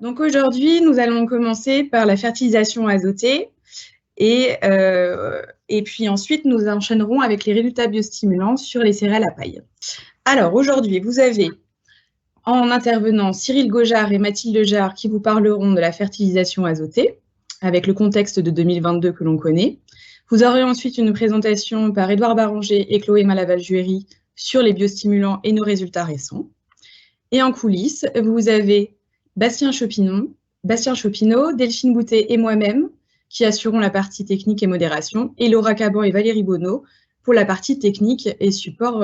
Donc aujourd'hui, nous allons commencer par la fertilisation azotée et puis ensuite, nous enchaînerons avec les résultats biostimulants sur les céréales à paille. Alors aujourd'hui, vous avez en intervenant Cyril Gaujard et Mathilde Jarre qui vous parleront de la fertilisation azotée avec le contexte de 2022 que l'on connaît. Vous aurez ensuite une présentation par Édouard Baranger et Chloé Malaval-Juéry sur les biostimulants et nos résultats récents. Et en coulisses, vous avez Bastien Chopineau, Delphine Boutet et moi-même qui assurons la partie technique et modération, et Laura Caban et Valérie Bonneau pour la partie technique et support.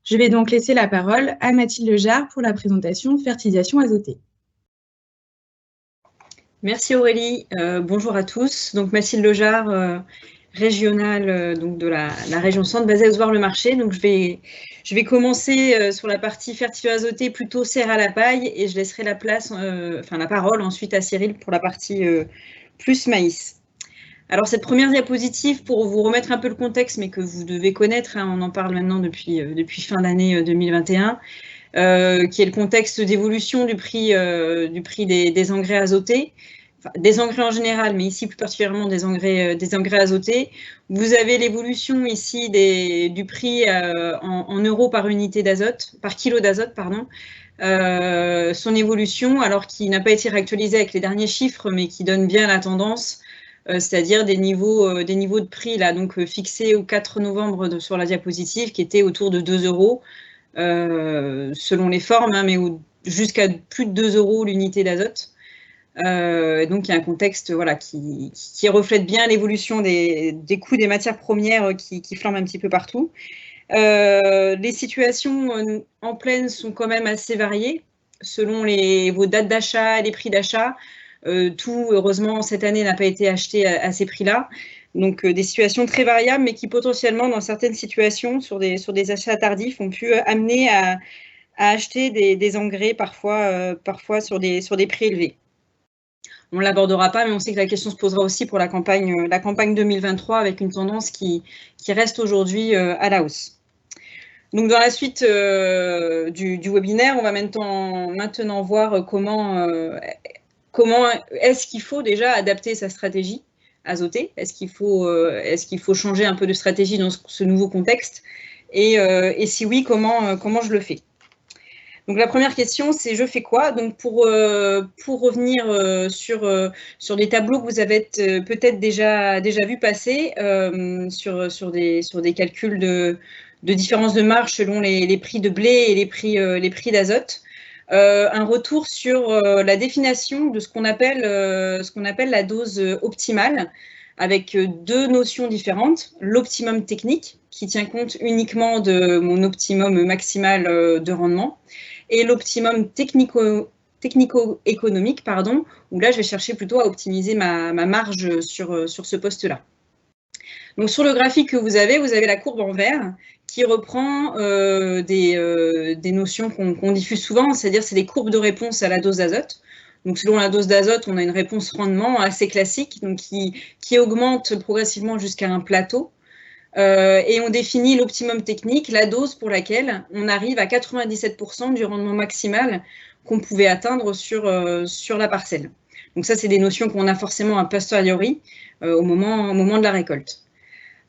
Je vais donc laisser la parole à Mathilde Jarre pour la présentation fertilisation azotée. Merci Aurélie, bonjour à tous. Donc Mathilde Jarre, régionale donc de la région centre, basée à Ozoir-le-Marché. Donc je vais commencer sur la partie fertilisation azotée plutôt céréales à paille et je laisserai la parole ensuite à Cyril pour la partie plus maïs. Alors cette première diapositive, pour vous remettre un peu le contexte, mais que vous devez connaître, hein, on en parle maintenant depuis fin d'année 2021, qui est le contexte d'évolution du prix des engrais azotés, enfin, des engrais en général, mais ici plus particulièrement des engrais azotés. Vous avez l'évolution ici du prix en euros par unité d'azote, par kilo d'azote, pardon. Son évolution, alors qui n'a pas été réactualisé avec les derniers chiffres, mais qui donne bien la tendance, c'est-à-dire des niveaux de prix là, donc fixés au 4 novembre sur la diapositive, qui étaient autour de 2 €, selon les formes, hein, mais jusqu'à plus de 2 € l'unité d'azote. Donc il y a un contexte voilà, qui reflète bien l'évolution des coûts des matières premières qui flambent un petit peu partout. Les situations en plaine sont quand même assez variées selon vos dates d'achat et les prix d'achat. Tout, heureusement, cette année n'a pas été acheté à ces prix-là. Donc, des situations très variables, mais qui potentiellement, dans certaines situations, sur des achats tardifs, ont pu amener à acheter des engrais parfois sur des prix élevés. On ne l'abordera pas, mais on sait que la question se posera aussi pour la campagne 2023, avec une tendance qui reste aujourd'hui à la hausse. Donc, dans la suite du webinaire, on va maintenant voir comment est-ce qu'il faut déjà adapter sa stratégie azotée? Est-ce qu'il faut changer un peu de stratégie dans ce nouveau contexte? Et si oui, comment je le fais? Donc la première question, c'est je fais quoi? Donc pour revenir sur des tableaux que vous avez peut-être déjà vu passer sur des calculs de différence de marge selon les prix de blé et les prix d'azote. Un retour sur la définition de ce qu'on appelle la dose optimale, avec deux notions différentes. L'optimum technique, qui tient compte uniquement de mon optimum maximal de rendement, et l'optimum technico-économique, où là, je vais chercher plutôt à optimiser ma marge sur ce poste-là. Donc, sur le graphique que vous avez la courbe en vert qui reprend des notions qu'on diffuse souvent, c'est-à-dire c'est des courbes de réponse à la dose d'azote. Donc, selon la dose d'azote, on a une réponse rendement assez classique, donc qui augmente progressivement jusqu'à un plateau. Et on définit l'optimum technique, la dose pour laquelle on arrive à 97% du rendement maximal qu'on pouvait atteindre sur la parcelle. Donc ça, c'est des notions qu'on a forcément a posteriori au moment de la récolte.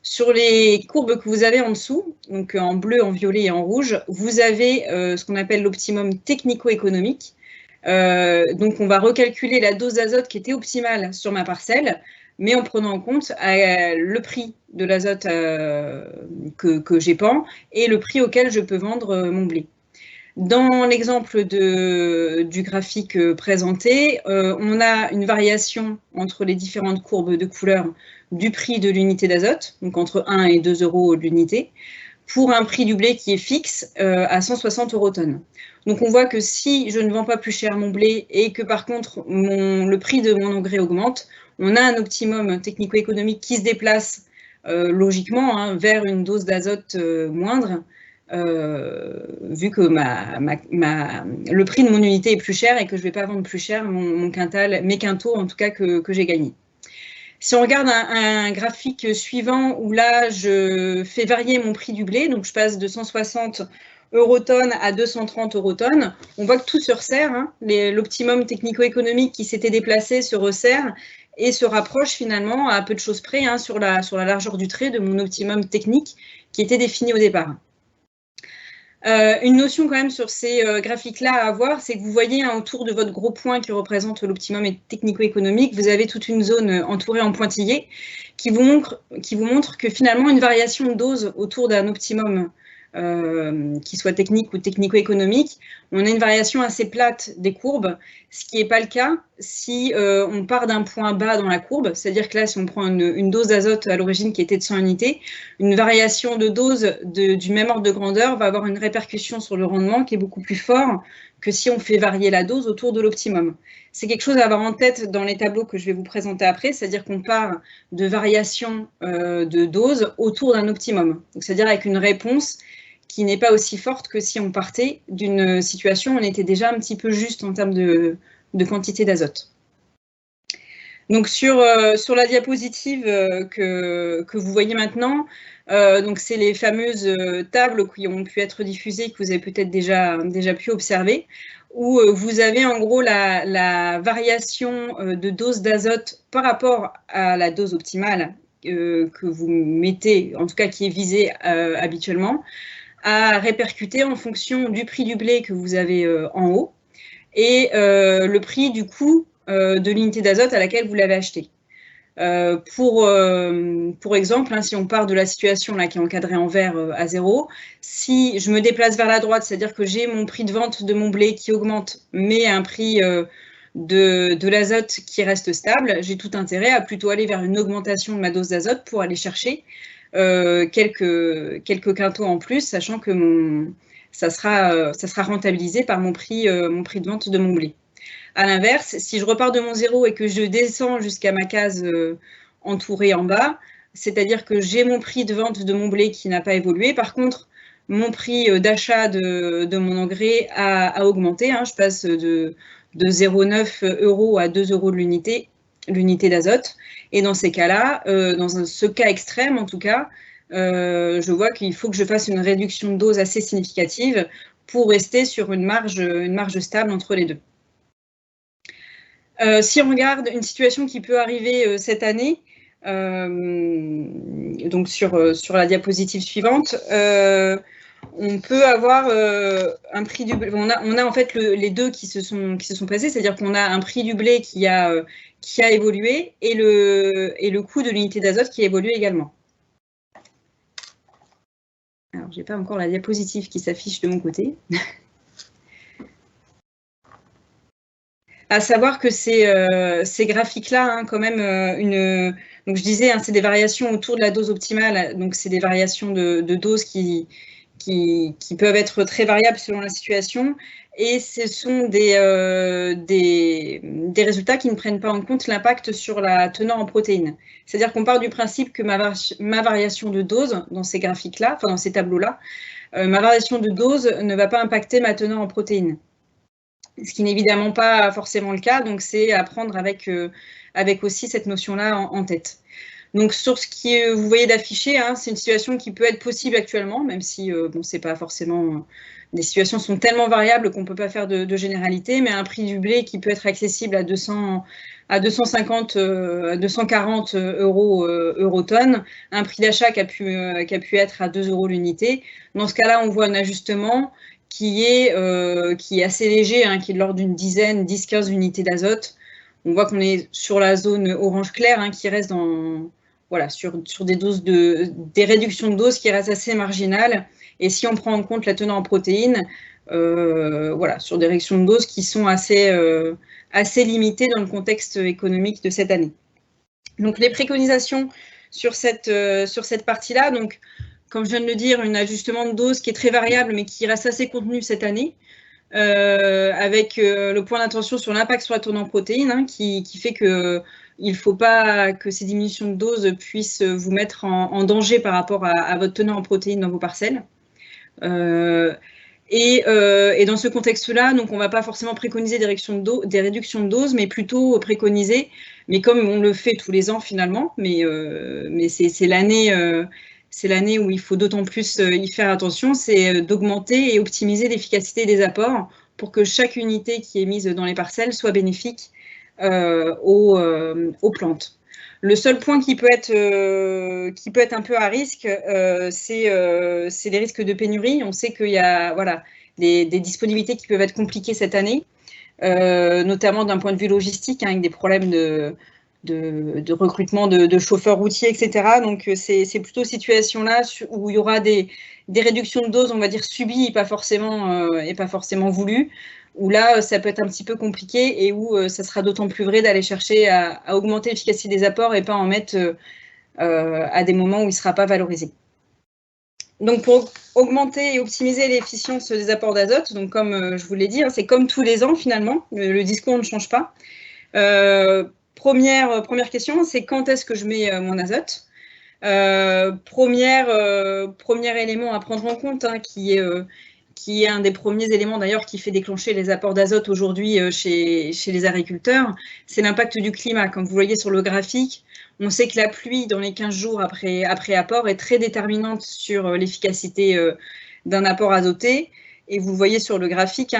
Sur les courbes que vous avez en dessous, donc en bleu, en violet et en rouge, vous avez ce qu'on appelle l'optimum technico-économique. Donc on va recalculer la dose d'azote qui était optimale sur ma parcelle, mais en prenant en compte le prix de l'azote que j'épand et le prix auquel je peux vendre mon blé. Dans l'exemple du graphique présenté, on a une variation entre les différentes courbes de couleur du prix de l'unité d'azote, donc entre 1 et 2 € l'unité, pour un prix du blé qui est fixe à 160 € tonne. Donc on voit que si je ne vends pas plus cher mon blé et que par contre le prix de mon engrais augmente, on a un optimum technico-économique qui se déplace logiquement vers une dose d'azote moindre, vu que le prix de mon unité est plus cher et que je ne vais pas vendre plus cher mes quintaux en tout cas que j'ai gagné. Si on regarde un graphique suivant où là, je fais varier mon prix du blé, donc je passe de 160 eurotonnes à 230 eurotonnes, on voit que tout se resserre, hein. L'optimum technico-économique qui s'était déplacé se resserre et se rapproche finalement à peu de choses près, hein, sur la largeur du trait de mon optimum technique qui était défini au départ. Une notion quand même sur ces graphiques-là à avoir, c'est que vous voyez, hein, autour de votre gros point qui représente l'optimum technico-économique, vous avez toute une zone entourée en pointillés qui vous montre que finalement une variation de dose autour d'un optimum qui soit technique ou technico-économique, on a une variation assez plate des courbes, ce qui n'est pas le cas si on part d'un point bas dans la courbe, c'est-à-dire que là, si on prend une dose d'azote à l'origine qui était de 100 unités, une variation de dose du même ordre de grandeur va avoir une répercussion sur le rendement qui est beaucoup plus fort que si on fait varier la dose autour de l'optimum. C'est quelque chose à avoir en tête dans les tableaux que je vais vous présenter après, c'est-à-dire qu'on part de variations de dose autour d'un optimum, c'est-à-dire avec une réponse qui n'est pas aussi forte que si on partait d'une situation où on était déjà un petit peu juste en termes de quantité d'azote. Donc sur la diapositive que vous voyez maintenant, donc c'est les fameuses tables qui ont pu être diffusées, que vous avez peut-être déjà pu observer, où vous avez en gros la variation de dose d'azote par rapport à la dose optimale que vous mettez, en tout cas qui est visée habituellement, à répercuter en fonction du prix du blé que vous avez en haut et le prix du coût de l'unité d'azote à laquelle vous l'avez acheté. Pour exemple, hein, si on part de la situation là, qui est encadrée en vert à 0, si je me déplace vers la droite, c'est-à-dire que j'ai mon prix de vente de mon blé qui augmente, mais un prix de l'azote qui reste stable, j'ai tout intérêt à plutôt aller vers une augmentation de ma dose d'azote pour aller chercher quelques quintaux en plus, sachant que ça sera rentabilisé par mon prix de vente de mon blé. À l'inverse, si je repars de mon 0 et que je descends jusqu'à ma case entourée en bas, c'est-à-dire que j'ai mon prix de vente de mon blé qui n'a pas évolué. Par contre, mon prix d'achat de mon engrais a augmenté, hein. Je passe de 0,9 € à 2 € de l'unité d'azote. Et dans ces cas-là, dans ce cas extrême en tout cas, je vois qu'il faut que je fasse une réduction de dose assez significative pour rester sur une marge stable entre les deux. Si on regarde une situation qui peut arriver cette année, donc sur la diapositive suivante, on peut avoir un prix du blé. On a en fait les deux qui se sont passés, c'est-à-dire qu'on a un prix du blé qui a évolué et le coût de l'unité d'azote qui a évolué également. Alors, je n'ai pas encore la diapositive qui s'affiche de mon côté. À savoir que ces graphiques-là, hein, quand même, donc je disais, hein, c'est des variations autour de la dose optimale, donc c'est des variations de dose qui peuvent être très variables selon la situation, et ce sont des résultats qui ne prennent pas en compte l'impact sur la teneur en protéines. C'est-à-dire qu'on part du principe que ma variation de dose dans ces graphiques-là, enfin dans ces tableaux-là, ma variation de dose ne va pas impacter ma teneur en protéines. Ce qui n'est évidemment pas forcément le cas, donc c'est à prendre avec aussi cette notion-là en tête. Donc sur ce que vous voyez d'affiché, hein, c'est une situation qui peut être possible actuellement, même si bon, c'est pas forcément. Les situations sont tellement variables qu'on ne peut pas faire de généralité, mais un prix du blé qui peut être accessible à 250, 240 eurotonnes, un prix d'achat qui a pu être à 2 € l'unité. Dans ce cas-là, on voit un ajustement qui est assez léger, hein, qui est de l'ordre d'une dizaine, 10-15 unités d'azote. On voit qu'on est sur la zone orange clair, hein, qui reste sur des doses des réductions de doses qui restent assez marginales. Et si on prend en compte la teneur en protéines, sur des réductions de doses qui sont assez limitées dans le contexte économique de cette année. Donc les préconisations sur cette partie-là, donc comme je viens de le dire, un ajustement de dose qui est très variable, mais qui reste assez contenu cette année, avec le point d'attention sur l'impact sur la teneur en protéines, hein, qui fait qu'il ne faut pas que ces diminutions de dose puissent vous mettre en danger par rapport à votre teneur en protéines dans vos parcelles. Et dans ce contexte-là, donc on ne va pas forcément préconiser des réductions de doses, mais plutôt préconiser, mais comme on le fait tous les ans finalement, mais c'est l'année où il faut d'autant plus y faire attention, c'est d'augmenter et optimiser l'efficacité des apports pour que chaque unité qui est mise dans les parcelles soit bénéfique aux plantes. Le seul point qui peut être un peu à risque, c'est les risques de pénurie. On sait qu'il y a des disponibilités qui peuvent être compliquées cette année, notamment d'un point de vue logistique, avec des problèmes de recrutement de chauffeurs routiers, etc. Donc, c'est plutôt situation-là où il y aura des réductions de doses, on va dire, subies et pas forcément voulues, où là, ça peut être un petit peu compliqué et où ça sera d'autant plus vrai d'aller chercher à augmenter l'efficacité des apports et pas en mettre à des moments où il ne sera pas valorisé. Donc, pour augmenter et optimiser l'efficience des apports d'azote, donc comme je vous l'ai dit, c'est comme tous les ans finalement, le discours ne change pas. Première question, c'est quand est-ce que je mets mon azote ? Premier élément à prendre en compte, qui est un des premiers éléments d'ailleurs qui fait déclencher les apports d'azote aujourd'hui chez les agriculteurs, c'est l'impact du climat. Comme vous voyez sur le graphique, on sait que la pluie dans les 15 jours après apport est très déterminante sur l'efficacité d'un apport azoté. Et vous le voyez sur le graphique,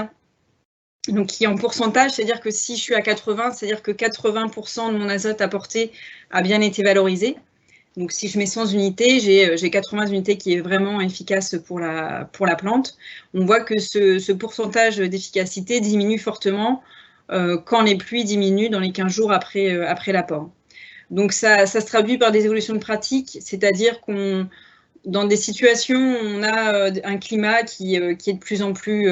donc qui est en pourcentage, c'est-à-dire que si je suis à 80, c'est-à-dire que 80% de mon azote apporté a bien été valorisé. Donc, si je mets 100 unités, j'ai 80 unités qui est vraiment efficace pour la plante. On voit que ce pourcentage d'efficacité diminue fortement quand les pluies diminuent dans les 15 jours après l'apport. Donc, ça se traduit par des évolutions de pratique, c'est-à-dire dans des situations où on a un climat qui est de plus en plus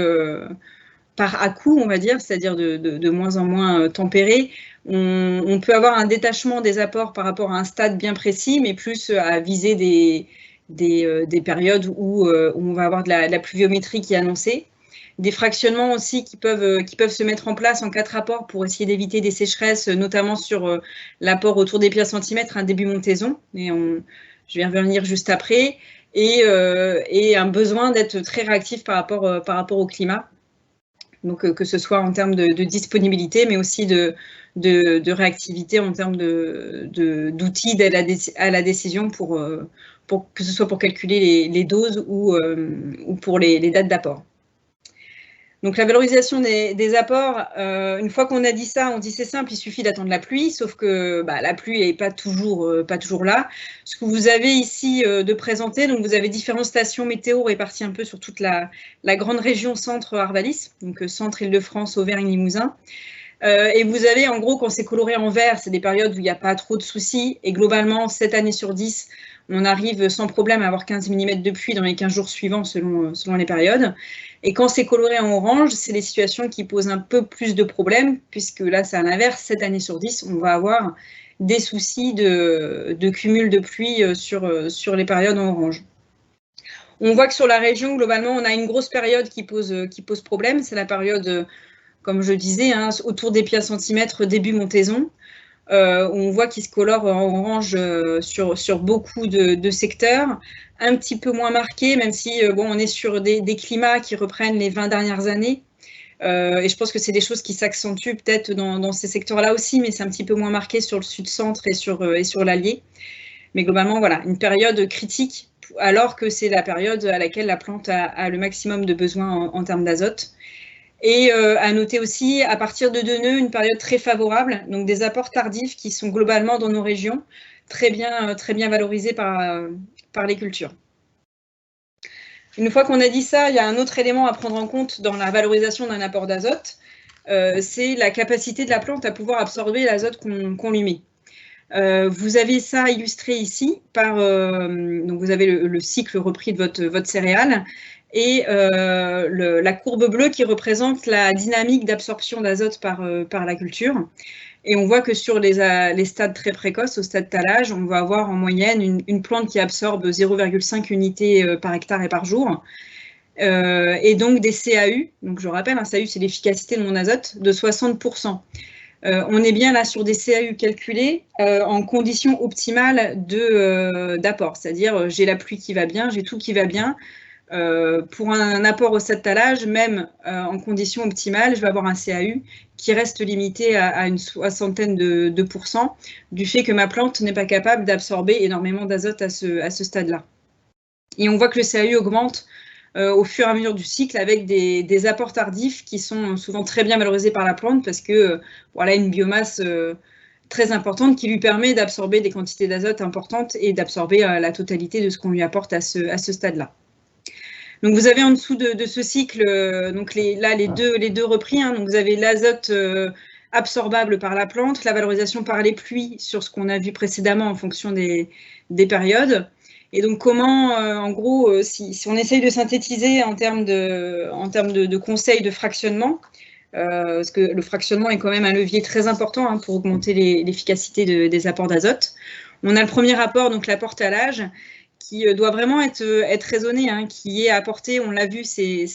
par à-coup, on va dire, c'est-à-dire de moins en moins tempéré, on peut avoir un détachement des apports par rapport à un stade bien précis, mais plus à viser des périodes où on va avoir de la pluviométrie qui est annoncée. Des fractionnements aussi qui peuvent se mettre en place en 4 apports pour essayer d'éviter des sécheresses, notamment sur l'apport autour des pieds à centimètres, un début montaison, et je vais revenir juste après, et un besoin d'être très réactif par rapport au climat. Donc, que ce soit en termes de disponibilité, mais aussi de réactivité en termes d'outils d'aide à la décision pour que ce soit pour calculer les doses ou pour les dates d'apport. Donc, la valorisation des apports, une fois qu'on a dit ça, on dit c'est simple, il suffit d'attendre la pluie, sauf que la pluie n'est pas toujours là. Ce que vous avez ici de présenter, donc vous avez différentes stations météo réparties un peu sur toute la grande région centre-Arvalis, donc centre Île-de-France, Auvergne, Limousin. Et vous avez, en gros, quand c'est coloré en vert, c'est des périodes où il n'y a pas trop de soucis. Et globalement, 7 années sur 10, on arrive sans problème à avoir 15 mm de pluie dans les 15 jours suivants selon les périodes. Et quand c'est coloré en orange, c'est des situations qui posent un peu plus de problèmes, puisque là, c'est à l'inverse, 7 années sur 10, on va avoir des soucis de cumul de pluie sur les périodes en orange. On voit que sur la région, globalement, on a une grosse période qui pose problème. C'est la période, comme je disais, autour des pieds à centimètres, début montaison. On voit qu'il se colore en orange sur beaucoup de secteurs, un petit peu moins marqué, même si on est sur des climats qui reprennent les 20 dernières années. Et je pense que c'est des choses qui s'accentuent peut-être dans ces secteurs-là aussi, mais c'est un petit peu moins marqué sur le sud-centre et sur l'Allier. Mais globalement, voilà, une période critique, alors que c'est la période à laquelle la plante a le maximum de besoins en termes d'azote. Et à noter aussi, à partir de 2 nœuds, une période très favorable, donc des apports tardifs qui sont globalement dans nos régions très bien valorisés par les cultures. Une fois qu'on a dit ça, il y a un autre élément à prendre en compte dans la valorisation d'un apport d'azote, c'est la capacité de la plante à pouvoir absorber l'azote qu'on lui met. Vous avez ça illustré ici donc vous avez le cycle repris de votre céréale et la courbe bleue qui représente la dynamique d'absorption d'azote par la culture. Et on voit que sur les stades très précoces, au stade tallage, on va avoir en moyenne une plante qui absorbe 0,5 unités par hectare et par jour. Et donc des CAU, donc je rappelle, un CAU c'est l'efficacité de mon azote, de 60%. On est bien là sur des CAU calculés en conditions optimales d'apport, c'est-à-dire j'ai la pluie qui va bien, j'ai tout qui va bien, Pour un apport au stade talage, même en conditions optimales, je vais avoir un CAU qui reste limité à une soixantaine de pourcents du fait que ma plante n'est pas capable d'absorber énormément d'azote à ce stade-là. Et on voit que le CAU augmente au fur et à mesure du cycle avec des apports tardifs qui sont souvent très bien valorisés par la plante parce que voilà une biomasse très importante qui lui permet d'absorber des quantités d'azote importantes et d'absorber la totalité de ce qu'on lui apporte à ce stade-là. Donc vous avez en dessous de ce cycle, donc les deux repris, hein, donc vous avez l'azote absorbable par la plante, la valorisation par les pluies sur ce qu'on a vu précédemment en fonction des périodes. Et donc comment, en gros, si on essaye de synthétiser en termes de conseils de fractionnement, parce que le fractionnement est quand même un levier très important hein, pour augmenter l'efficacité des apports d'azote. On a le premier apport, donc l'apport talage, qui doit vraiment être raisonné, hein, qui est apporté, on l'a vu, c'est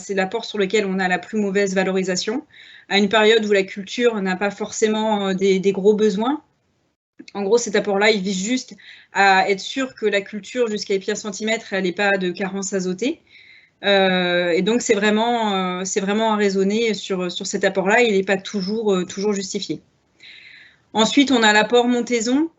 l'apport sur lequel on a la plus mauvaise valorisation, à une période où la culture n'a pas forcément des gros besoins. En gros, cet apport-là, il vise juste à être sûr que la culture, jusqu'à épi à centimètre, elle n'ait pas de carence azotée. Et donc, c'est vraiment à raisonner sur cet apport-là. Il n'est pas toujours justifié. Ensuite, on a l'apport montaison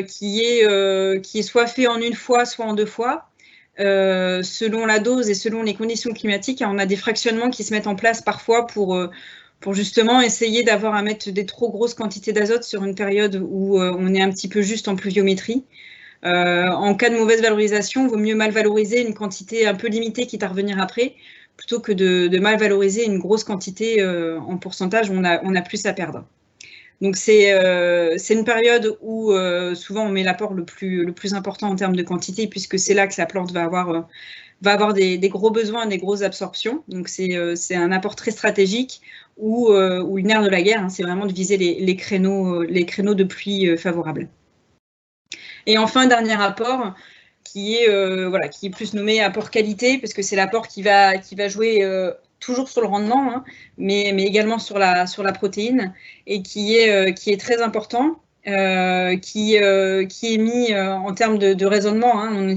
qui est soit fait en une fois, soit en deux fois. Selon la dose et selon les conditions climatiques, on a des fractionnements qui se mettent en place parfois pour justement essayer d'avoir à mettre des trop grosses quantités d'azote sur une période où on est un petit peu juste en pluviométrie. En cas de mauvaise valorisation, il vaut mieux mal valoriser une quantité un peu limitée quitte à revenir après, plutôt que de mal valoriser une grosse quantité en pourcentage où on a plus à perdre. Donc c'est une période où souvent on met l'apport le plus important en termes de quantité, puisque c'est là que la plante va avoir des gros besoins, des grosses absorptions. Donc c'est un apport très stratégique où le nerf de la guerre, hein, c'est vraiment de viser les créneaux de pluie favorables. Et enfin, dernier apport, qui est plus nommé apport qualité, parce que c'est l'apport qui va jouer toujours sur le rendement, hein, mais également sur la protéine, et qui est très important, qui est mis en termes de raisonnement. Hein,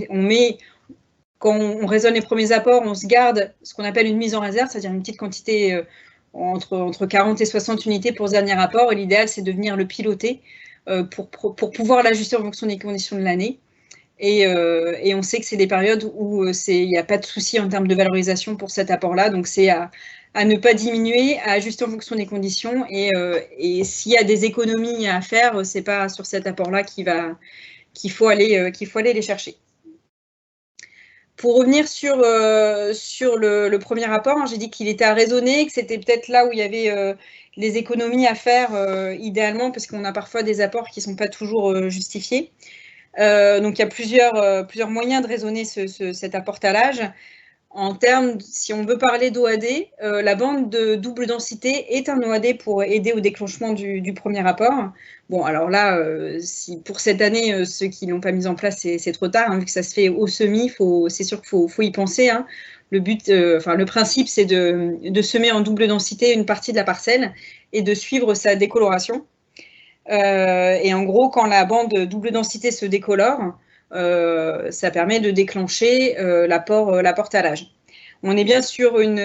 quand on raisonne les premiers apports, on se garde ce qu'on appelle une mise en réserve, c'est-à-dire une petite quantité entre 40 et 60 unités pour ce dernier apport. Et l'idéal, c'est de venir le piloter pour pouvoir l'ajuster en fonction des conditions de l'année. Et on sait que c'est des périodes où il n'y a pas de souci en termes de valorisation pour cet apport-là. Donc, c'est à ne pas diminuer, à ajuster en fonction des conditions. Et s'il y a des économies à faire, ce n'est pas sur cet apport-là qu'il faut aller les chercher. Pour revenir sur le premier rapport, hein, j'ai dit qu'il était à raisonner, que c'était peut-être là où il y avait les économies à faire idéalement, parce qu'on a parfois des apports qui ne sont pas toujours justifiés. Donc, il y a plusieurs moyens de raisonner cet apport talage. En termes, si on veut parler d'OAD, la bande de double densité est un OAD pour aider au déclenchement du premier apport. Bon, alors là, si pour cette année, ceux qui ne l'ont pas mis en place, c'est trop tard, hein, vu que ça se fait au semis, c'est sûr qu'il faut y penser. Hein. Le principe, c'est de semer en double densité une partie de la parcelle et de suivre sa décoloration. Et en gros, quand la bande double densité se décolore, ça permet de déclencher l'apport talage. On est bien sur une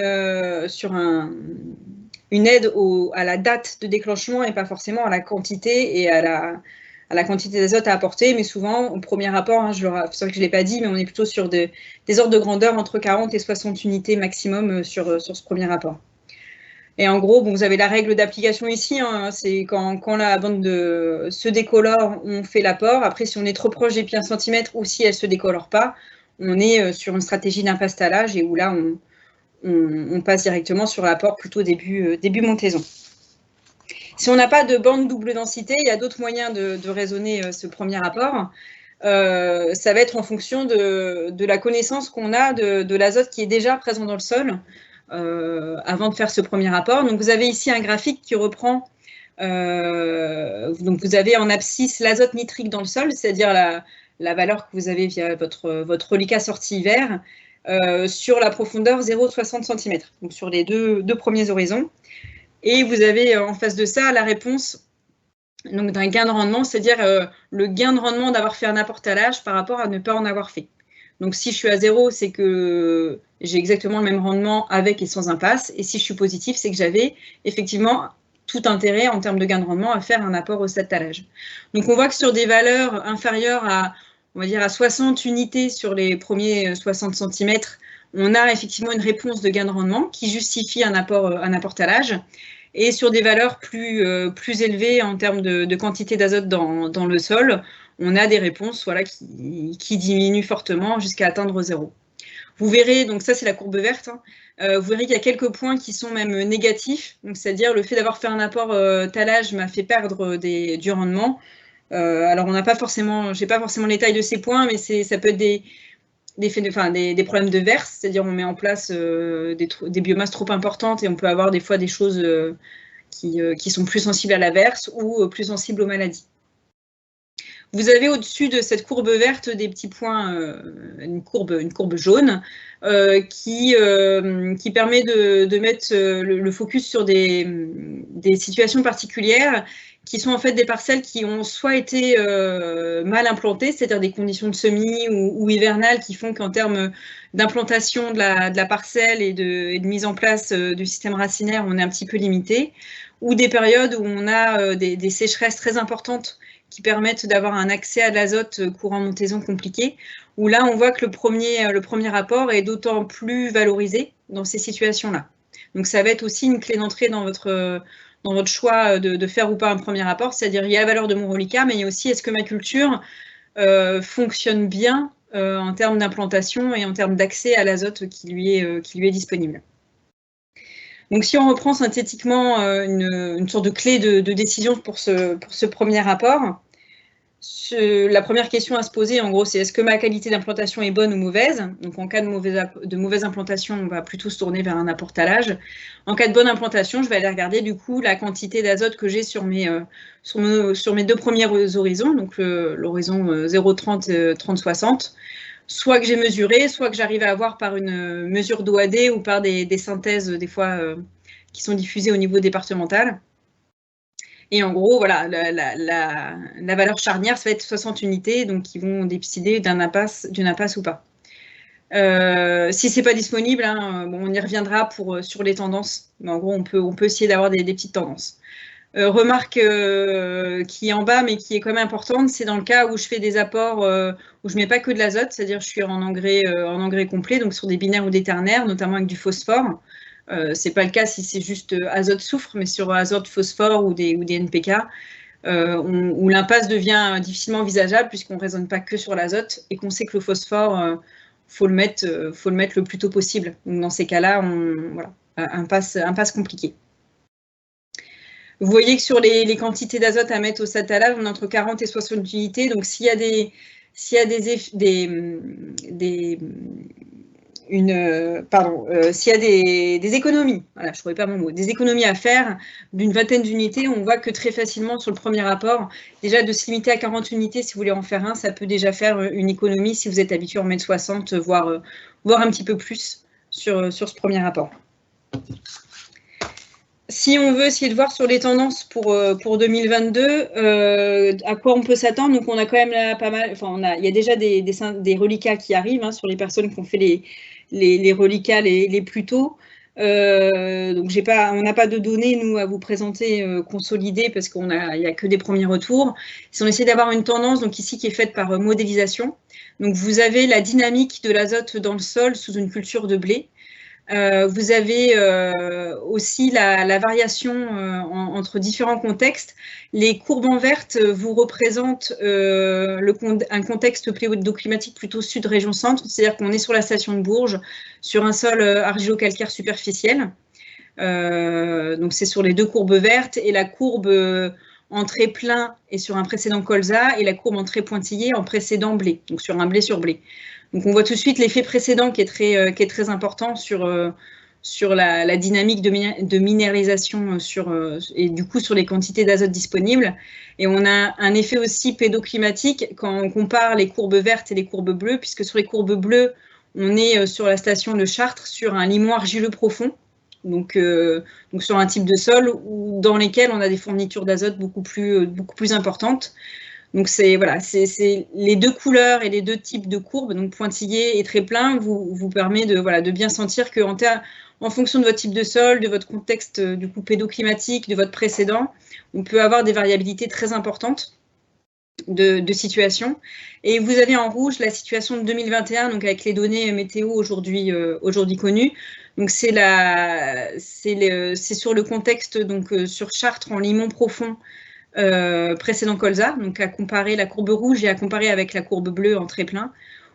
aide à la date de déclenchement et pas forcément à la quantité et à la quantité d'azote à apporter, mais souvent, au premier rapport, hein, c'est vrai que je ne l'ai pas dit, mais on est plutôt sur des ordres de grandeur entre 40 et 60 unités maximum sur ce premier rapport. Et en gros, bon, vous avez la règle d'application ici, hein, c'est quand la bande se décolore, on fait l'apport. Après, si on est trop proche des pieds 1 cm ou si elle ne se décolore pas, on est sur une stratégie d'impasse talage et où là, on passe directement sur l'apport plutôt début montaison. Si on n'a pas de bande double densité, il y a d'autres moyens de raisonner ce premier apport. Ça va être en fonction de la connaissance qu'on a de l'azote qui est déjà présent dans le sol. Avant de faire ce premier rapport. Donc, vous avez ici un graphique qui reprend, donc vous avez en abscisse l'azote nitrique dans le sol, c'est-à-dire la valeur que vous avez via votre reliquat sortie hiver, sur la profondeur 0,60 cm, donc sur les deux premiers horizons. Et vous avez en face de ça la réponse donc d'un gain de rendement, c'est-à-dire le gain de rendement d'avoir fait un apport talage par rapport à ne pas en avoir fait. Donc, si je suis à 0, c'est que j'ai exactement le même rendement avec et sans impasse. Et si je suis positif, c'est que j'avais effectivement tout intérêt en termes de gain de rendement à faire un apport au stade talage. Donc, on voit que sur des valeurs inférieures à, on va dire, à 60 unités sur les premiers 60 cm, on a effectivement une réponse de gain de rendement qui justifie un apport talage. Et sur des valeurs plus élevées en termes de quantité d'azote dans le sol, on a des réponses voilà, qui diminuent fortement jusqu'à atteindre 0. Vous verrez, donc ça c'est la courbe verte, hein, vous verrez qu'il y a quelques points qui sont même négatifs, c'est-à-dire le fait d'avoir fait un apport talage m'a fait perdre du rendement. Alors on n'a pas forcément, j'ai pas forcément les tailles de ces points, mais ça peut être des problèmes de verse, c'est-à-dire on met en place des biomasses trop importantes et on peut avoir des fois des choses qui sont plus sensibles à la verse ou plus sensibles aux maladies. Vous avez au-dessus de cette courbe verte des petits points, une courbe jaune qui permet de mettre le focus sur des situations particulières qui sont en fait des parcelles qui ont soit été mal implantées, c'est-à-dire des conditions de semis ou hivernales qui font qu'en termes d'implantation de la parcelle et de mise en place du système racinaire, on est un petit peu limité, ou des périodes où on a des sécheresses très importantes qui permettent d'avoir un accès à l'azote courant montaison compliqué, où là, on voit que le premier apport est d'autant plus valorisé dans ces situations-là. Donc, ça va être aussi une clé d'entrée dans votre choix de faire ou pas un premier apport, c'est-à-dire il y a la valeur de mon reliquat, mais il y a aussi est-ce que ma culture fonctionne bien en termes d'implantation et en termes d'accès à l'azote qui lui est disponible. Donc, si on reprend synthétiquement une sorte de clé de décision pour ce premier rapport, la première question à se poser, en gros, c'est est-ce que ma qualité d'implantation est bonne ou mauvaise? Donc, en cas de mauvaise implantation, on va plutôt se tourner vers un apport talage. En cas de bonne implantation, je vais aller regarder du coup la quantité d'azote que j'ai sur mes deux premiers horizons, donc l'horizon 0,30, 30-60. Soit que j'ai mesuré, soit que j'arrive à avoir par une mesure d'OAD ou par des synthèses, des fois, qui sont diffusées au niveau départemental. Et en gros, voilà, la valeur charnière, ça va être 60 unités, donc qui vont décider d'une impasse ou pas. Si ce n'est pas disponible, hein, bon, on y reviendra sur les tendances. Mais en gros, on peut essayer d'avoir des petites tendances. Remarque qui est en bas, mais qui est quand même importante, c'est dans le cas où je fais des apports où je ne mets pas que de l'azote, c'est-à-dire je suis en engrais complet, donc sur des binaires ou des ternaires, notamment avec du phosphore. Ce n'est pas le cas si c'est juste azote-soufre, mais sur azote-phosphore ou des NPK, où l'impasse devient difficilement envisageable puisqu'on ne raisonne pas que sur l'azote et qu'on sait que le phosphore, faut le mettre le plus tôt possible. Donc dans ces cas-là, voilà, impasse compliquée. Vous voyez que sur les quantités d'azote à mettre au stade talage, on est entre 40 et 60 unités. Donc s'il y a des économies, voilà, je ne trouvais pas mon mot, des économies à faire d'une vingtaine d'unités, on voit que très facilement sur le premier rapport, déjà de se limiter à 40 unités, si vous voulez en faire un, ça peut déjà faire une économie si vous êtes habitué à en mettre 60, voire un petit peu plus sur ce premier rapport. Si on veut essayer de voir sur les tendances pour 2022, à quoi on peut s'attendre, donc on a quand même là pas mal, enfin il y a déjà des reliquats qui arrivent hein, sur les personnes qui ont fait les reliquats les plus tôt. Donc on n'a pas de données nous à vous présenter consolidées parce il n'y a que des premiers retours. Si on essaie d'avoir une tendance, donc ici qui est faite par modélisation, donc vous avez la dynamique de l'azote dans le sol sous une culture de blé. Vous avez aussi la variation entre différents contextes. Les courbes en verte vous représentent un contexte pédoclimatique plutôt sud-région centre, c'est-à-dire qu'on est sur la station de Bourges, sur un sol argilo-calcaire superficiel. Donc c'est sur les deux courbes vertes et la courbe en trait plein est sur un précédent colza et la courbe en trait pointillé en précédent blé, donc sur un blé sur blé. Donc on voit tout de suite l'effet précédent qui est très important sur la dynamique de minéralisation et du coup sur les quantités d'azote disponibles. Et on a un effet aussi pédoclimatique quand on compare les courbes vertes et les courbes bleues, puisque sur les courbes bleues, on est sur la station de Chartres, sur un limon argileux profond, donc sur un type de sol dans lesquels on a des fournitures d'azote beaucoup plus importantes. Donc, c'est voilà, les deux couleurs et les deux types de courbes, donc pointillés et très pleins, vous permet de bien sentir en fonction de votre type de sol, de votre contexte du coup pédoclimatique, de votre précédent, on peut avoir des variabilités très importantes de situation. Et vous avez en rouge la situation de 2021, donc avec les données météo aujourd'hui connues. Donc c'est sur le contexte donc sur Chartres en limon profond précédent colza, donc à comparer la courbe rouge et à comparer avec la courbe bleue en très plein.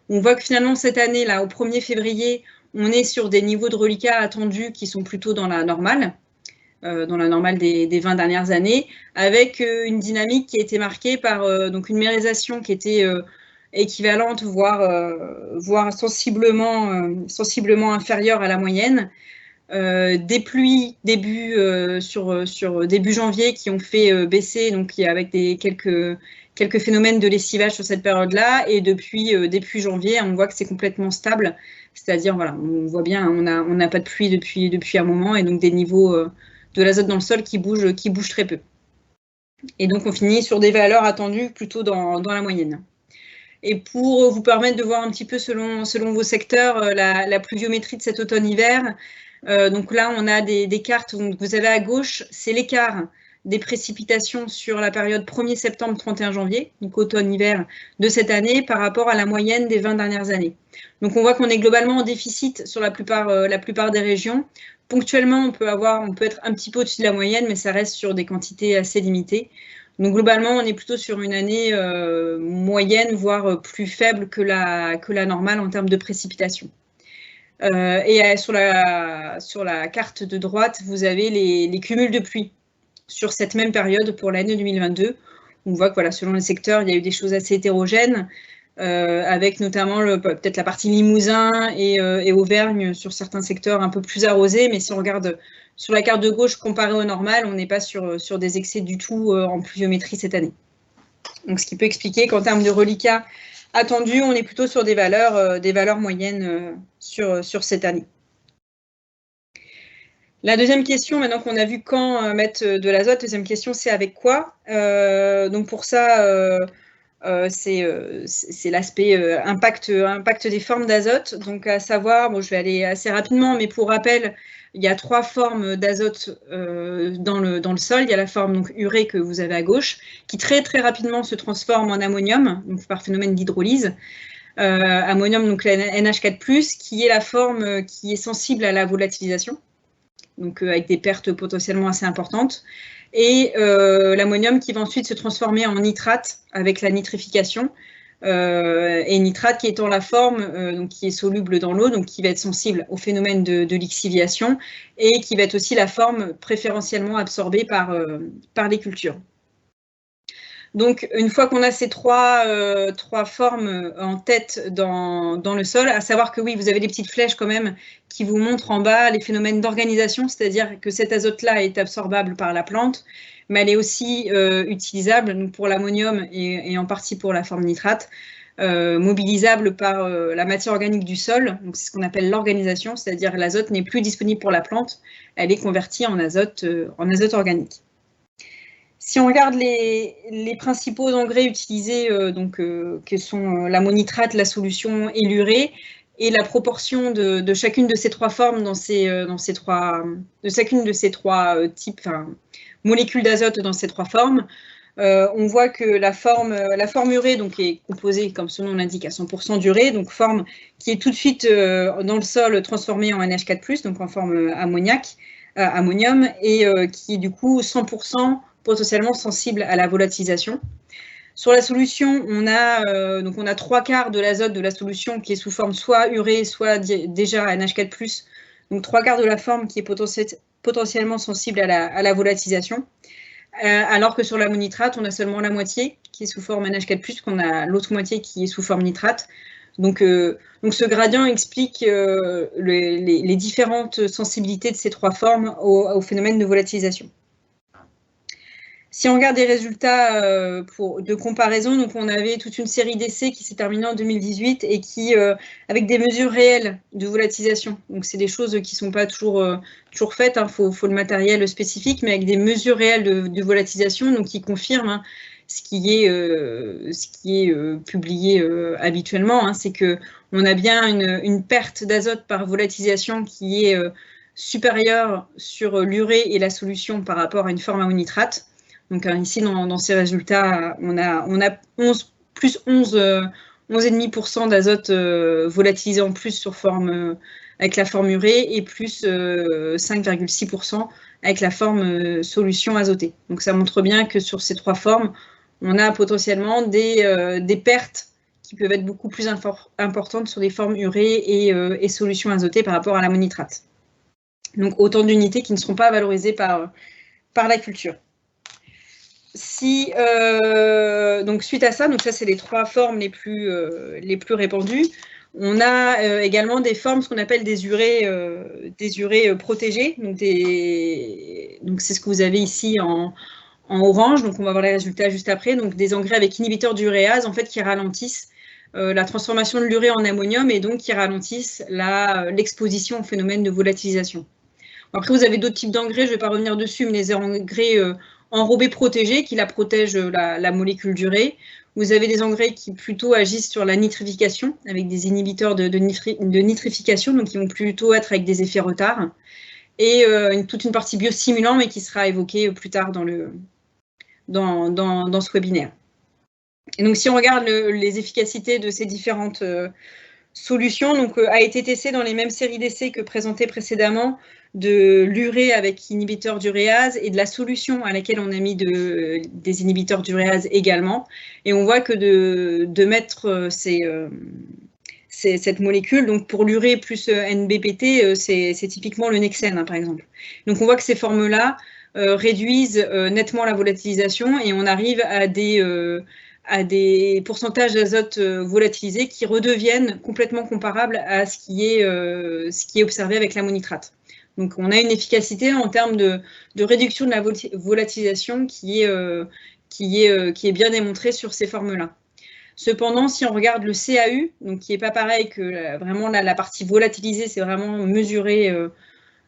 On voit que finalement cette année là, au 1er février, on est sur des niveaux de reliquat attendus qui sont plutôt dans la normale. Des 20 dernières années, avec une dynamique qui a été marquée par donc une mérisation qui était équivalente, voire sensiblement inférieure à la moyenne. Des pluies début janvier qui ont fait baisser, donc avec quelques phénomènes de lessivage sur cette période-là, et depuis janvier, on voit que c'est complètement stable, c'est-à-dire, voilà, on voit bien, on n'a pas de pluie depuis un moment, et donc des niveaux de l'azote dans le sol qui bougent très peu. Et donc, on finit sur des valeurs attendues plutôt dans la moyenne. Et pour vous permettre de voir un petit peu selon vos secteurs la pluviométrie de cet automne-hiver, donc là, on a des cartes. Donc vous avez à gauche, c'est l'écart des précipitations sur la période 1er septembre, 31 janvier, donc automne-hiver de cette année, par rapport à la moyenne des 20 dernières années. Donc on voit qu'on est globalement en déficit sur la plupart des régions. Ponctuellement, on peut être un petit peu au-dessus de la moyenne, mais ça reste sur des quantités assez limitées. Donc globalement, on est plutôt sur une année moyenne, voire plus faible que la normale en termes de précipitations. Et sur la carte de droite, vous avez les cumuls de pluie sur cette même période pour l'année 2022. On voit que voilà, selon les secteurs, il y a eu des choses assez hétérogènes, avec notamment peut-être la partie Limousin et Auvergne sur certains secteurs un peu plus arrosés. Mais si on regarde sur la carte de gauche comparée au normal, on n'est pas sur des excès du tout en pluviométrie cette année. Donc, ce qui peut expliquer qu'en termes de reliquat attendu, on est plutôt sur des valeurs moyennes sur cette année. La deuxième question, maintenant qu'on a vu quand mettre de l'azote, deuxième question, c'est avec quoi. Donc pour ça, c'est l'aspect impact des formes d'azote. Donc à savoir, bon, je vais aller assez rapidement, mais pour rappel, il y a 3 formes d'azote dans le sol. Il y a la forme donc urée que vous avez à gauche, qui très très rapidement se transforme en ammonium, donc par phénomène d'hydrolyse. Ammonium, donc la NH4+, qui est la forme qui est sensible à la volatilisation, donc avec des pertes potentiellement assez importantes. Et l'ammonium qui va ensuite se transformer en nitrate avec la nitrification. Et nitrate qui étant la forme donc qui est soluble dans l'eau, donc qui va être sensible au phénomène de lixiviation et qui va être aussi la forme préférentiellement absorbée par les cultures. Donc, une fois qu'on a ces trois formes en tête dans le sol, à savoir que oui, vous avez des petites flèches quand même qui vous montrent en bas les phénomènes d'organisation, c'est-à-dire que cet azote-là est absorbable par la plante, mais elle est aussi utilisable pour l'ammonium et en partie pour la forme nitrate, mobilisable par la matière organique du sol. Donc, c'est ce qu'on appelle l'organisation, c'est-à-dire l'azote n'est plus disponible pour la plante, elle est convertie en azote organique. Si on regarde les principaux engrais utilisés, que sont l'ammonitrate, la solution et l'urée, et la proportion de chacune de ces 3 formes chacune de ces 3 types, molécules d'azote dans ces 3 formes, on voit que la forme urée donc, est composée, comme son nom l'indique, à 100% d'urée, donc forme qui est tout de suite dans le sol transformée en NH4+, donc en forme ammonium, et qui est du coup 100% potentiellement sensible à la volatilisation. Sur la solution, on a 3/4 de l'azote de la solution qui est sous forme soit urée, soit déjà NH4+, donc 3/4 de la forme qui est potentiellement sensible à la volatilisation. Alors que sur l'ammonitrate, on a seulement la moitié qui est sous forme NH4+, qu'on a l'autre moitié qui est sous forme nitrate. Donc ce gradient explique les différentes sensibilités de ces 3 formes au phénomène de volatilisation. Si on regarde des résultats de comparaison, donc on avait toute une série d'essais qui s'est terminée en 2018 et qui, avec des mesures réelles de volatilisation, donc c'est des choses qui ne sont pas toujours faites, faut le matériel spécifique, mais avec des mesures réelles de volatilisation, donc qui confirment ce qui est publié habituellement, hein, c'est qu'on a bien une perte d'azote par volatilisation qui est supérieure sur l'urée et la solution par rapport à une forme ammonitrate. Donc ici, dans ces résultats, on a plus 11,5% d'azote volatilisé en plus sur forme avec la forme urée et plus 5,6% avec la forme solution azotée. Donc ça montre bien que sur ces trois formes, on a potentiellement des pertes qui peuvent être beaucoup plus importantes sur des formes urée et solution azotée par rapport à l'ammonitrate. Donc autant d'unités qui ne seront pas valorisées par la culture. Donc suite à ça, donc ça c'est les trois formes les plus répandues. On a également des formes, ce qu'on appelle des urées protégées. Donc c'est ce que vous avez ici en orange. Donc on va voir les résultats juste après. Donc des engrais avec inhibiteurs d'uréase en fait qui ralentissent la transformation de l'urée en ammonium et donc qui ralentissent l'exposition au phénomène de volatilisation. Après vous avez d'autres types d'engrais, je ne vais pas revenir dessus, mais les engrais enrobés protégés qui la protègent la molécule d'urée. Vous avez des engrais qui plutôt agissent sur la nitrification avec des inhibiteurs de nitrification, donc qui vont plutôt être avec des effets retard. Et toute une partie biostimulant, mais qui sera évoquée plus tard dans ce webinaire. Et donc si on regarde les efficacités de ces différentes solutions, donc a été testé dans les mêmes séries d'essais que présentées précédemment, de l'urée avec inhibiteur d'uréase et de la solution à laquelle on a mis des inhibiteurs d'uréase également. Et on voit que de mettre cette molécule, donc pour l'urée plus NBPT, c'est typiquement le Nexène, hein, par exemple. Donc on voit que ces formes-là réduisent nettement la volatilisation et on arrive à des pourcentages d'azote volatilisés qui redeviennent complètement comparables à ce qui est observé avec l'ammonitrate. Donc on a une efficacité en termes de réduction de la volatilisation qui est bien démontrée sur ces formes-là. Cependant, si on regarde le CAU, donc qui n'est pas pareil que vraiment la partie volatilisée, c'est vraiment mesurer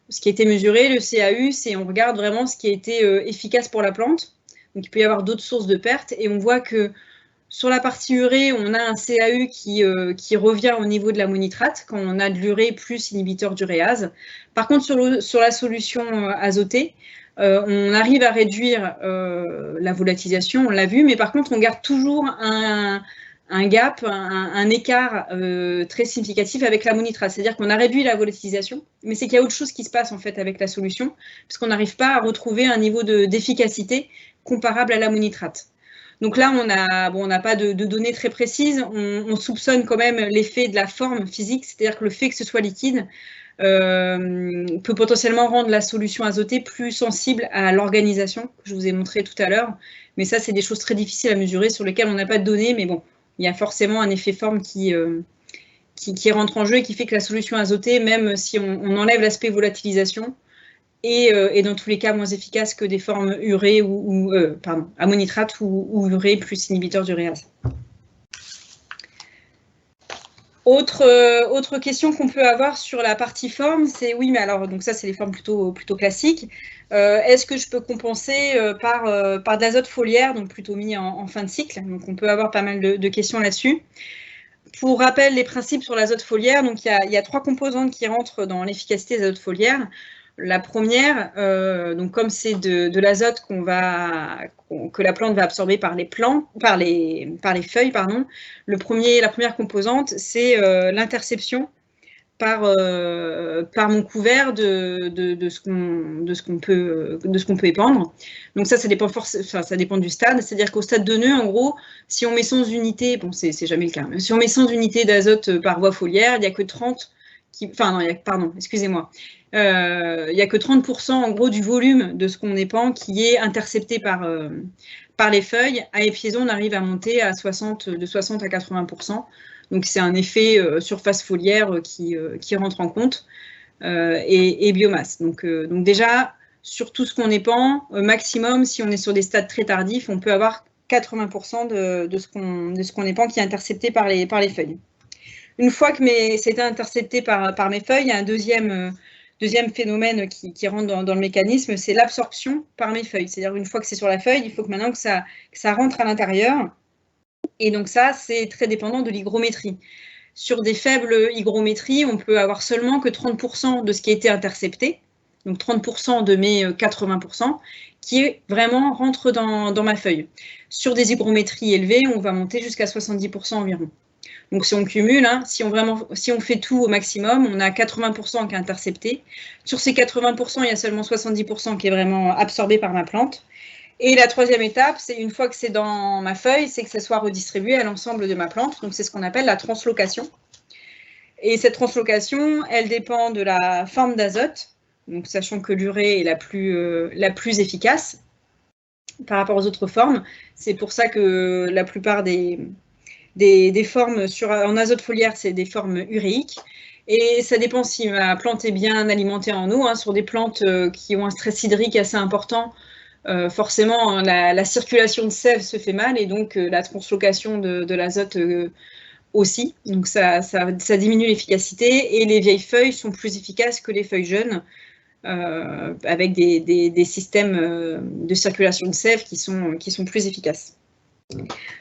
ce qui a été mesuré. Le CAU, c'est on regarde vraiment ce qui a été efficace pour la plante. Donc il peut y avoir d'autres sources de pertes et on voit que sur la partie urée, on a un CAU qui revient au niveau de l'ammonitrate quand on a de l'urée plus inhibiteur d'uréase. Par contre, sur la solution azotée, on arrive à réduire la volatilisation, on l'a vu, mais par contre, on garde toujours un gap, un écart très significatif avec l'ammonitrate. C'est-à-dire qu'on a réduit la volatilisation, mais c'est qu'il y a autre chose qui se passe en fait avec la solution, puisqu'on n'arrive pas à retrouver un niveau d'efficacité comparable à l'ammonitrate. Donc là, on n'a pas de données très précises. On soupçonne quand même l'effet de la forme physique, c'est-à-dire que le fait que ce soit liquide peut potentiellement rendre la solution azotée plus sensible à l'organisation, que je vous ai montré tout à l'heure. Mais ça, c'est des choses très difficiles à mesurer, sur lesquelles on n'a pas de données. Mais bon, il y a forcément un effet forme qui rentre en jeu et qui fait que la solution azotée, même si on enlève l'aspect volatilisation, et dans tous les cas moins efficace que des formes urée ammonitrate ou urée plus inhibiteur d'uréase. Autre question qu'on peut avoir sur la partie forme, c'est oui, mais alors donc ça c'est les formes plutôt classiques. Est-ce que je peux compenser par de l'azote foliaire, donc plutôt mis en fin de cycle? Donc on peut avoir pas mal de questions là-dessus. Pour rappel, les principes sur l'azote foliaire, donc il y a trois composantes qui rentrent dans l'efficacité des azotes foliaires. La première, donc comme c'est de l'azote que la plante va absorber par les feuilles, pardon. La première composante, c'est l'interception par mon couvert de ce qu'on peut épandre. Donc ça dépend du stade. C'est-à-dire qu'au stade de nœud, en gros, si on met 100 unités, bon c'est jamais le cas, mais si on met 100 unités d'azote par voie foliaire, il n'y a que 30 excusez-moi. Il n'y a que 30% en gros du volume de ce qu'on épand qui est intercepté par les feuilles. À épiaison, on arrive à monter de 60 à 80%. Donc c'est un effet surface foliaire qui rentre en compte et biomasse. Donc déjà, sur tout ce qu'on épand, maximum, si on est sur des stades très tardifs, on peut avoir 80% de ce qu'on épand qui est intercepté par les feuilles. Une fois que c'était intercepté par mes feuilles, il y a un deuxième deuxième phénomène qui rentre dans le mécanisme, c'est l'absorption par mes feuilles. C'est-à-dire une fois que c'est sur la feuille, il faut que maintenant que ça rentre à l'intérieur. Et donc ça, c'est très dépendant de l'hygrométrie. Sur des faibles hygrométries, on peut avoir seulement que 30% de ce qui a été intercepté, donc 30% de mes 80%, qui vraiment rentre dans ma feuille. Sur des hygrométries élevées, on va monter jusqu'à 70% environ. Donc si on cumule, hein, si on fait tout au maximum, on a 80% qui est intercepté. Sur ces 80%, il y a seulement 70% qui est vraiment absorbé par ma plante. Et la troisième étape, c'est une fois que c'est dans ma feuille, c'est que ça soit redistribué à l'ensemble de ma plante. Donc c'est ce qu'on appelle la translocation. Et cette translocation, elle dépend de la forme d'azote, donc sachant que l'urée est la plus efficace par rapport aux autres formes. C'est pour ça que la plupart des formes en azote foliaire, c'est des formes uréiques. Et ça dépend si ma plante est bien alimentée en eau. Hein. Sur des plantes qui ont un stress hydrique assez important, forcément, la circulation de sève se fait mal et donc la translocation de l'azote aussi. Donc ça diminue l'efficacité et les vieilles feuilles sont plus efficaces que les feuilles jeunes avec des systèmes de circulation de sève qui sont plus efficaces.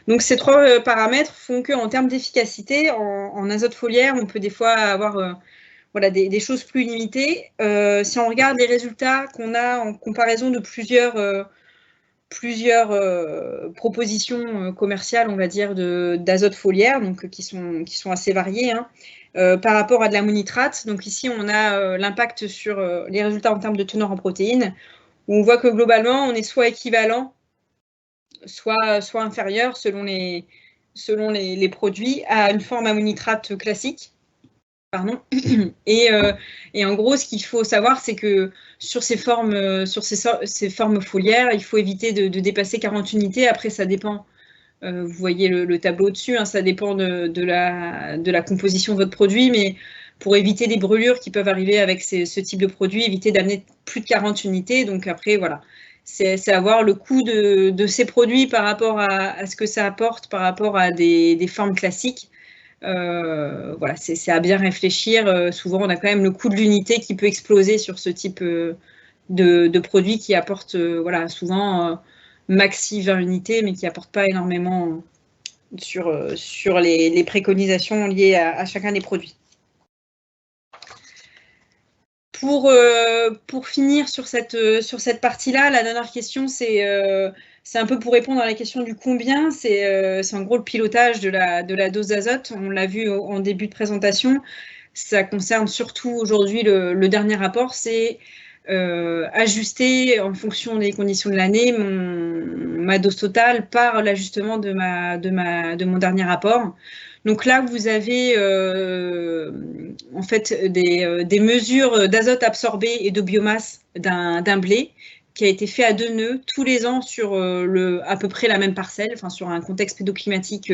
Donc ces trois paramètres font qu'en termes d'efficacité, en azote foliaire, on peut des fois avoir des choses plus limitées. Si on regarde les résultats qu'on a en comparaison de plusieurs propositions commerciales, on va dire, d'azote foliaire, donc qui sont assez variées, hein, par rapport à de l'ammonitrate. Donc ici, on a l'impact sur les résultats en termes de teneur en protéines, où on voit que globalement, on est soit équivalent, soit inférieur selon les produits à une forme ammonitrate classique. Pardon. Et en gros, ce qu'il faut savoir, c'est que sur ces formes foliaires, il faut éviter de dépasser 40 unités. Après, ça dépend. Vous voyez le tableau au-dessus, hein, ça dépend de la composition de votre produit, mais pour éviter les brûlures qui peuvent arriver avec ce type de produit, éviter d'amener plus de 40 unités. Donc après, voilà, c'est avoir le coût de ces produits par rapport à ce que ça apporte, par rapport à des formes classiques. Voilà, c'est à bien réfléchir. Souvent, on a quand même le coût de l'unité qui peut exploser sur ce type de produit qui apporte souvent maxi 20 unités, mais qui n'apporte pas énormément sur les préconisations liées à chacun des produits. Pour finir sur cette partie-là, la dernière question, c'est un peu pour répondre à la question du combien. C'est en gros le pilotage de la dose d'azote. On l'a vu en début de présentation. Ça concerne surtout aujourd'hui le dernier rapport, c'est ajuster en fonction des conditions de l'année ma dose totale par l'ajustement de mon dernier rapport. Donc là, vous avez en fait des mesures d'azote absorbé et de biomasse d'un blé qui a été fait à 2 nœuds tous les ans sur à peu près la même parcelle, enfin sur un contexte pédoclimatique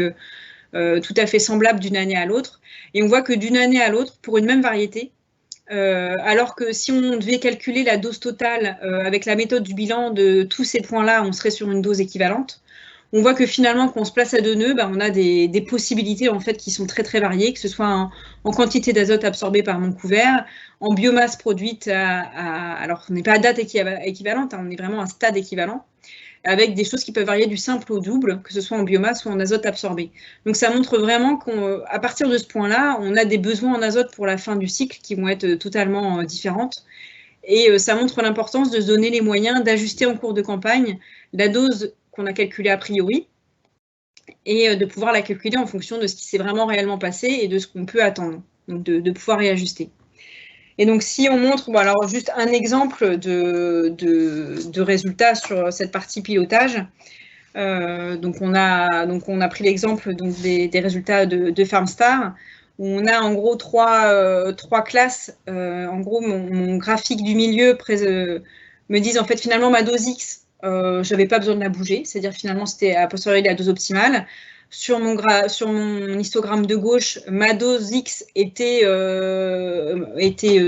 tout à fait semblable d'une année à l'autre. Et on voit que d'une année à l'autre, pour une même variété, alors que si on devait calculer la dose totale avec la méthode du bilan de tous ces points-là, on serait sur une dose équivalente. On voit que finalement, quand on se place à 2 nœuds, on a des possibilités en fait qui sont très très variées, que ce soit en quantité d'azote absorbée par mon couvert, en biomasse produite alors on n'est pas à date équivalente, hein, on est vraiment à un stade équivalent, avec des choses qui peuvent varier du simple au double, que ce soit en biomasse ou en azote absorbé. Donc ça montre vraiment qu'à partir de ce point-là, on a des besoins en azote pour la fin du cycle qui vont être totalement différentes. Et ça montre l'importance de se donner les moyens d'ajuster en cours de campagne la dose qu'on a calculée a priori et de pouvoir la calculer en fonction de ce qui s'est vraiment réellement passé et de ce qu'on peut attendre, donc de pouvoir réajuster. Et donc, si on montre, bon, alors juste un exemple de résultats sur cette partie pilotage. Donc, on a pris l'exemple des résultats de FarmStar, où on a en gros trois classes. En gros, mon graphique du milieu me dit en fait finalement ma dose X, je n'avais pas besoin de la bouger, c'est-à-dire finalement c'était a posteriori la dose optimale. Sur mon histogramme de gauche, ma dose X était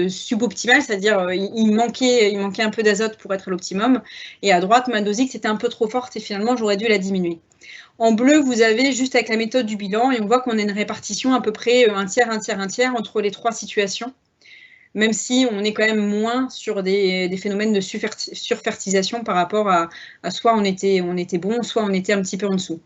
suboptimale, c'est-à-dire il manquait un peu d'azote pour être à l'optimum. Et à droite, ma dose X était un peu trop forte et finalement, j'aurais dû la diminuer. En bleu, vous avez juste avec la méthode du bilan et on voit qu'on a une répartition à peu près un tiers entre les trois situations. même si on est quand même moins sur des phénomènes de surfertilisation par rapport à soit on était bon, soit on était un petit peu en dessous.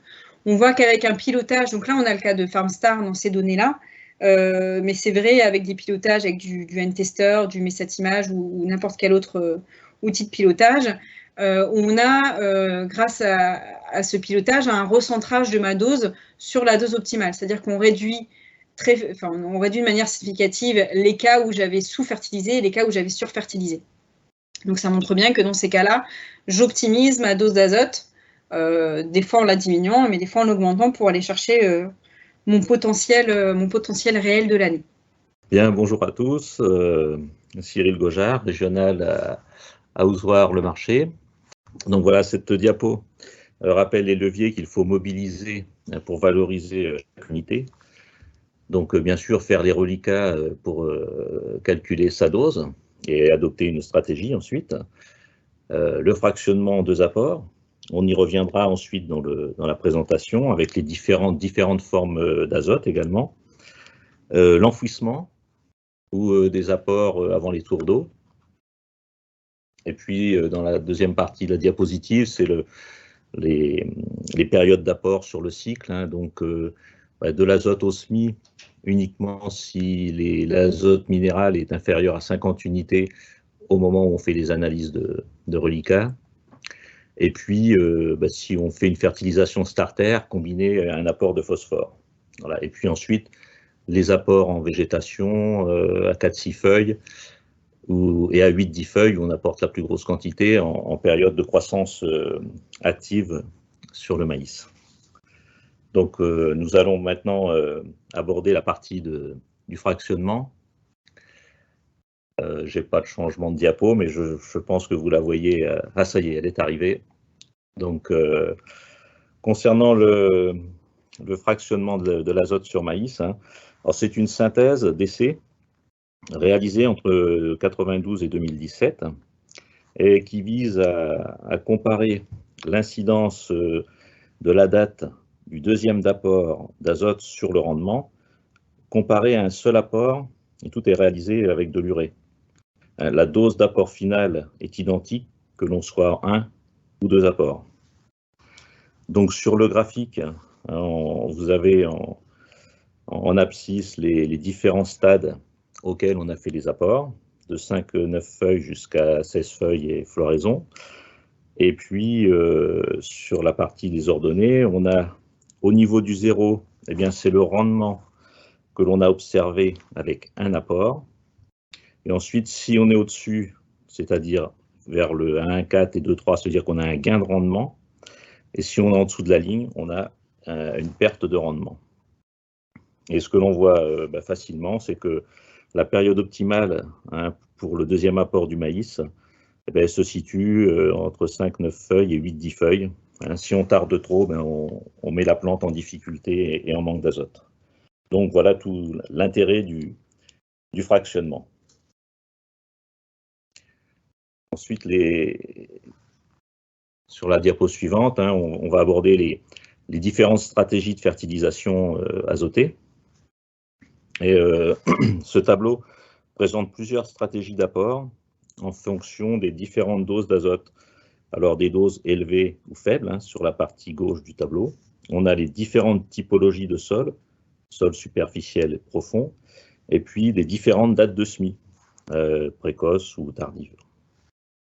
On voit qu'avec un pilotage, donc là on a le cas de FarmStar dans ces données-là, mais c'est vrai avec des pilotages avec du N-Tester, du Messatimage ou n'importe quel autre outil de pilotage, on a, grâce à ce pilotage, un recentrage de ma dose sur la dose optimale. C'est-à-dire qu'on réduit de manière significative les cas où j'avais sous-fertilisé et les cas où j'avais surfertilisé. Donc ça montre bien que dans ces cas-là, j'optimise ma dose d'azote, des fois en la diminuant, mais des fois en l'augmentant pour aller chercher mon potentiel réel de l'année. Bien, bonjour à tous. Cyril Gaujard, régional à Ozoir-le-Marché. Donc voilà, cette diapo rappelle les leviers qu'il faut mobiliser pour valoriser chaque unité. Donc bien sûr, faire les reliquats pour calculer sa dose et adopter une stratégie ensuite. Le fractionnement en 2 apports. On y reviendra ensuite dans la présentation avec les différentes formes d'azote également. L'enfouissement ou des apports avant les tours d'eau. Et puis dans la deuxième partie de la diapositive, c'est les périodes d'apport sur le cycle, hein, donc de l'azote au SMI uniquement si l'azote minéral est inférieur à 50 unités au moment où on fait les analyses de reliquats. Et puis si on fait une fertilisation starter combinée à un apport de phosphore. Voilà. Et puis ensuite, les apports en végétation à 4-6 feuilles et à 8-10 feuilles où on apporte la plus grosse quantité en période de croissance active sur le maïs. Donc nous allons maintenant aborder la partie du fractionnement. Je n'ai pas de changement de diapo, mais je pense que vous la voyez. Ah, ça y est, elle est arrivée. Donc, concernant le fractionnement de l'azote sur maïs, hein, c'est une synthèse d'essais réalisée entre 1992 et 2017 et qui vise à comparer l'incidence de la date du deuxième apport d'azote sur le rendement comparé à un seul apport, et tout est réalisé avec de l'urée. La dose d'apport final est identique que l'on soit 1 ou 2 apports. Donc sur le graphique, vous avez en abscisse les différents stades auxquels on a fait les apports, de 5-9 feuilles jusqu'à 16 feuilles et floraison. Et puis sur la partie des ordonnées, on a au niveau du 0, eh bien c'est le rendement que l'on a observé avec un apport. Et ensuite, si on est au-dessus, c'est-à-dire vers le 1,4 et 2,3, c'est-à-dire qu'on a un gain de rendement. Et si on est en dessous de la ligne, on a une perte de rendement. Et ce que l'on voit facilement, c'est que la période optimale pour le deuxième apport du maïs elle se situe entre 5-9 feuilles et 8-10 feuilles. Si on tarde trop, on met la plante en difficulté et en manque d'azote. Donc voilà tout l'intérêt du fractionnement. Ensuite, sur la diapo suivante, on va aborder les différentes stratégies de fertilisation azotée. Et ce tableau présente plusieurs stratégies d'apport en fonction des différentes doses d'azote. Alors des doses élevées ou faibles, sur la partie gauche du tableau. On a les différentes typologies de sol superficiel et profond, et puis des différentes dates de semis, précoces ou tardives.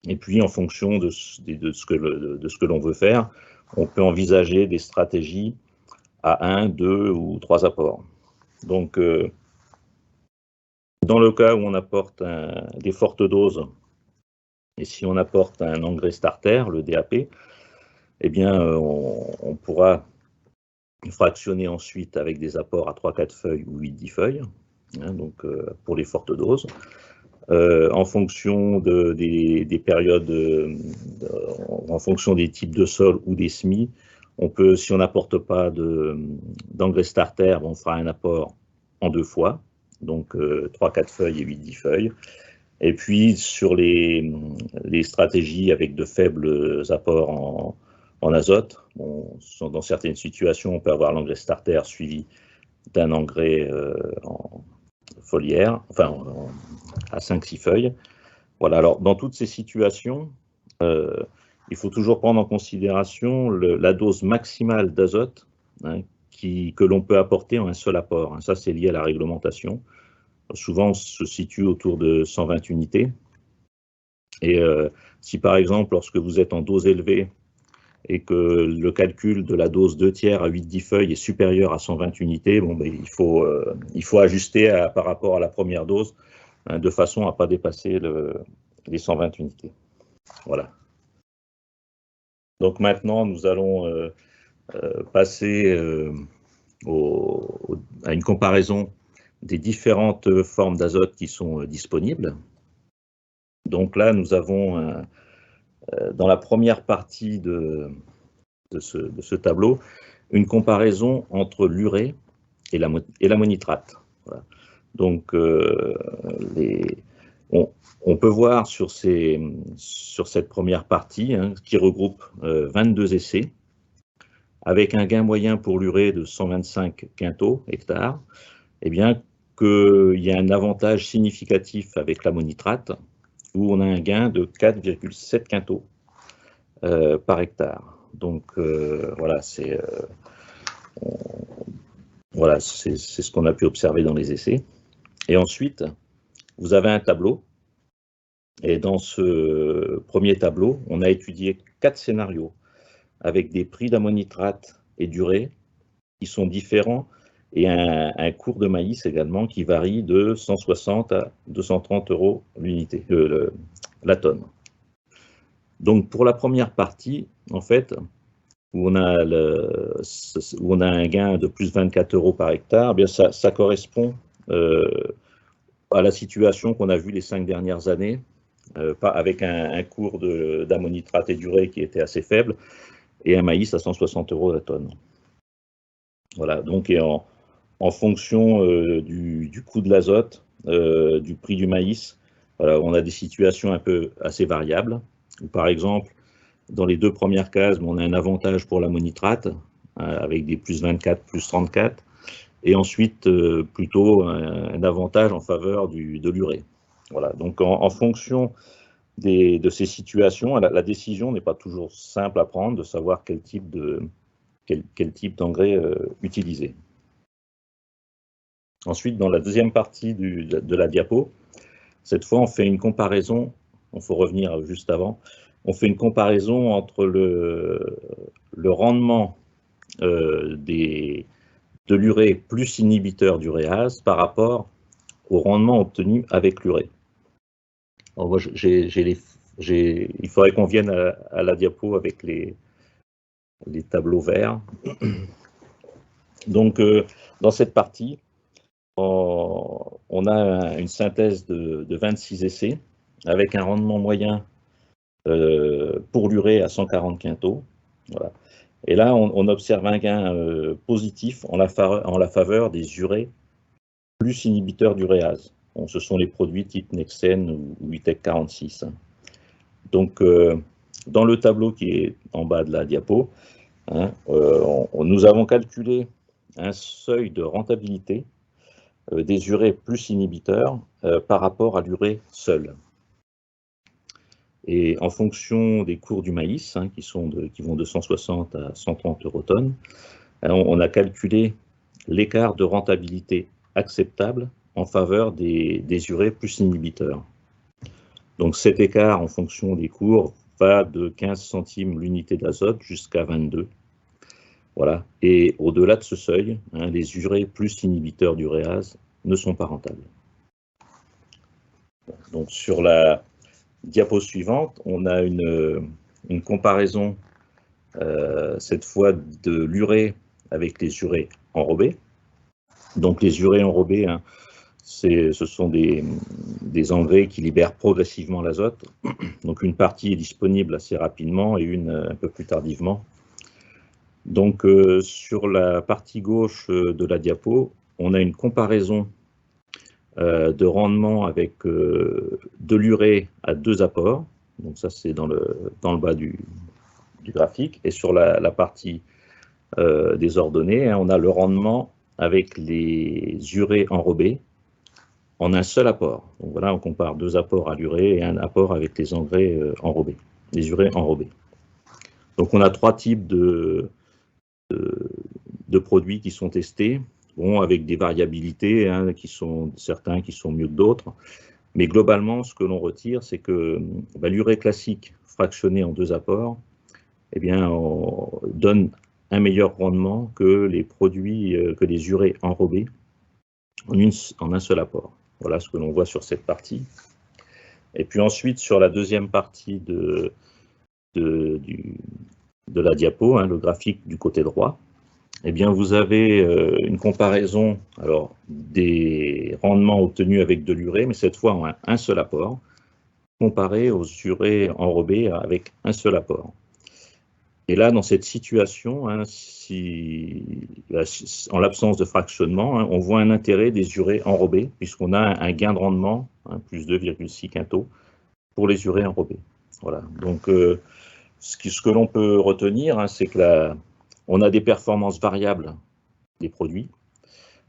Et puis en fonction de ce que l'on veut faire, on peut envisager des stratégies à 1, 2 ou 3 apports. Donc, dans le cas où on apporte des fortes doses, et si on apporte un engrais starter, le DAP, eh bien, on pourra fractionner ensuite avec des apports à 3-4 feuilles ou 8-10 feuilles, donc pour les fortes doses. En fonction des périodes, en fonction des types de sol ou des semis, on peut, si on n'apporte pas d'engrais starter, on fera un apport en 2 fois, donc 3-4 feuilles et 8-10 feuilles. Et puis sur les stratégies avec de faibles apports en azote, dans certaines situations, on peut avoir l'engrais starter suivi d'un engrais foliaire, enfin à 5-6 feuilles. Voilà, alors dans toutes ces situations, il faut toujours prendre en considération la dose maximale d'azote que l'on peut apporter en un seul apport. Ça, c'est lié à la réglementation. Souvent, on se situe autour de 120 unités. Et si par exemple, lorsque vous êtes en dose élevée et que le calcul de la dose 2/3 à 8-10 feuilles est supérieur à 120 unités, bon, ben, il faut ajuster par rapport à la première dose de façon à ne pas dépasser les 120 unités. Voilà. Donc maintenant, nous allons passer à une comparaison des différentes formes d'azote qui sont disponibles. Donc là, nous avons, dans la première partie de ce tableau, une comparaison entre l'urée et l'ammonitrate. Voilà. Donc, on peut voir sur cette première partie, qui regroupe 22 essais, avec un gain moyen pour l'urée de 125 quintaux hectares, eh bien, qu'il y a un avantage significatif avec l'ammonitrate, où on a un gain de 4,7 quintaux par hectare. Donc, voilà, c'est ce qu'on a pu observer dans les essais. Et ensuite, vous avez un tableau. Et dans ce premier tableau, on a étudié 4 scénarios avec des prix d'ammonitrate et d'urée qui sont différents et un cours de maïs également qui varie de 160 à 230 € l'unité, la tonne. Donc pour la première partie, en fait, où on a un gain de plus 24 € par hectare, eh bien ça correspond à la situation qu'on a vue les 5 dernières années, avec un cours d'ammonitrate et d'urée qui était assez faible, et un maïs à 160 € la tonne. Voilà, donc et en fonction du coût de l'azote, du prix du maïs, voilà, on a des situations assez variables. Par exemple, dans les 2 premières cases, on a un avantage pour l'ammonitrate, avec des plus 24, plus 34, et ensuite plutôt un avantage en faveur de l'urée. Voilà, donc en fonction de ces situations, la décision n'est pas toujours simple à prendre, de savoir quel type d'engrais utiliser. Ensuite, dans la deuxième partie de la diapo, cette fois, on fait une comparaison, il faut revenir juste avant, on fait une comparaison entre le rendement de l'urée plus inhibiteur d'uréase par rapport au rendement obtenu avec l'urée. Il faudrait qu'on vienne à la diapo avec les tableaux verts. Donc, dans cette partie, on a une synthèse de 26 essais avec un rendement moyen pour l'urée à 140 quintaux. Voilà. Et là, on observe un gain positif en la faveur des urées plus inhibiteurs d'uréase. Bon, ce sont les produits type Nexen ou Vitec 46. Donc, dans le tableau qui est en bas de la diapo, nous avons calculé un seuil de rentabilité des urées plus inhibiteurs par rapport à l'urée seule. Et en fonction des cours du maïs, qui vont de 160 à 130 € tonne, on a calculé l'écart de rentabilité acceptable en faveur des urées plus inhibiteurs. Donc cet écart en fonction des cours va de 15 centimes l'unité d'azote jusqu'à 22. Voilà. Et au-delà de ce seuil, les urées plus inhibiteurs d'uréase ne sont pas rentables. Donc sur la diapo suivante, on a une comparaison, cette fois de l'urée avec les urées enrobées. Donc les urées enrobées, ce sont des engrais qui libèrent progressivement l'azote. Donc une partie est disponible assez rapidement et une un peu plus tardivement. Donc sur la partie gauche de la diapo, on a une comparaison de rendement avec de l'urée à 2 apports. Donc ça c'est dans le bas du graphique. Et sur la partie des ordonnées, on a le rendement avec les urées enrobées en un seul apport. Donc voilà, on compare 2 apports à l'urée et un apport avec les engrais enrobés, les urées enrobées. Donc on a 3 types de produits qui sont testés, bon, avec des variabilités, hein, certains qui sont mieux que d'autres. Mais globalement, ce que l'on retire, c'est que l'urée classique fractionnée en 2 apports, eh bien, donne un meilleur rendement que les produits, que les urées enrobées en un seul apport. Voilà ce que l'on voit sur cette partie. Et puis ensuite, sur la deuxième partie de la diapo, hein, le graphique du côté droit, eh bien, vous avez une comparaison des rendements obtenus avec de l'urée, mais cette fois en un seul apport, comparé aux urées enrobées avec un seul apport. Et là, dans cette situation, hein, en l'absence de fractionnement, hein, on voit un intérêt des urées enrobées, puisqu'on a un gain de rendement, hein, plus 2,6 quintaux, pour les urées enrobées. Voilà. Donc, ce que l'on peut retenir, hein, c'est que on a des performances variables des produits,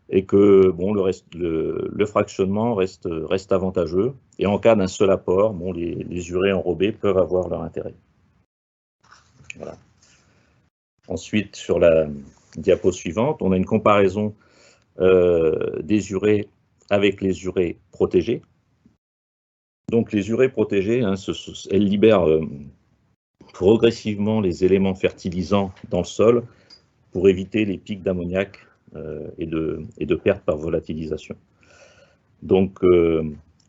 et que bon, le fractionnement reste avantageux. Et en cas d'un seul apport, bon, les urées enrobées peuvent avoir leur intérêt. Voilà. Ensuite, sur la diapo suivante, on a une comparaison des urées avec les urées protégées. Donc les urées protégées, hein, elles libèrent progressivement les éléments fertilisants dans le sol pour éviter les pics d'ammoniac et de perte par volatilisation. Donc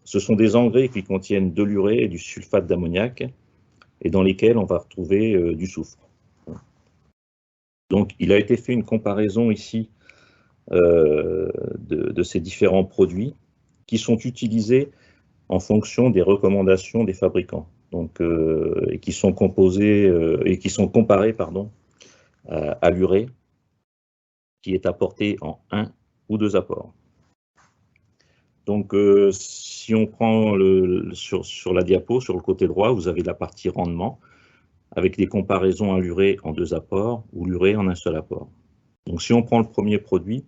ce sont des engrais qui contiennent de l'urée et du sulfate d'ammoniac et dans lesquels on va retrouver du soufre. Donc, il a été fait une comparaison ici de ces différents produits qui sont utilisés en fonction des recommandations des fabricants, donc, et qui sont composés et qui sont comparés, pardon, à l'urée qui est apportée en 1 ou 2 apports. Donc, si on prend sur la diapo, sur le côté droit, vous avez la partie rendement, avec des comparaisons à l'urée en 2 apports ou l'urée en un seul apport. Donc si on prend le premier produit,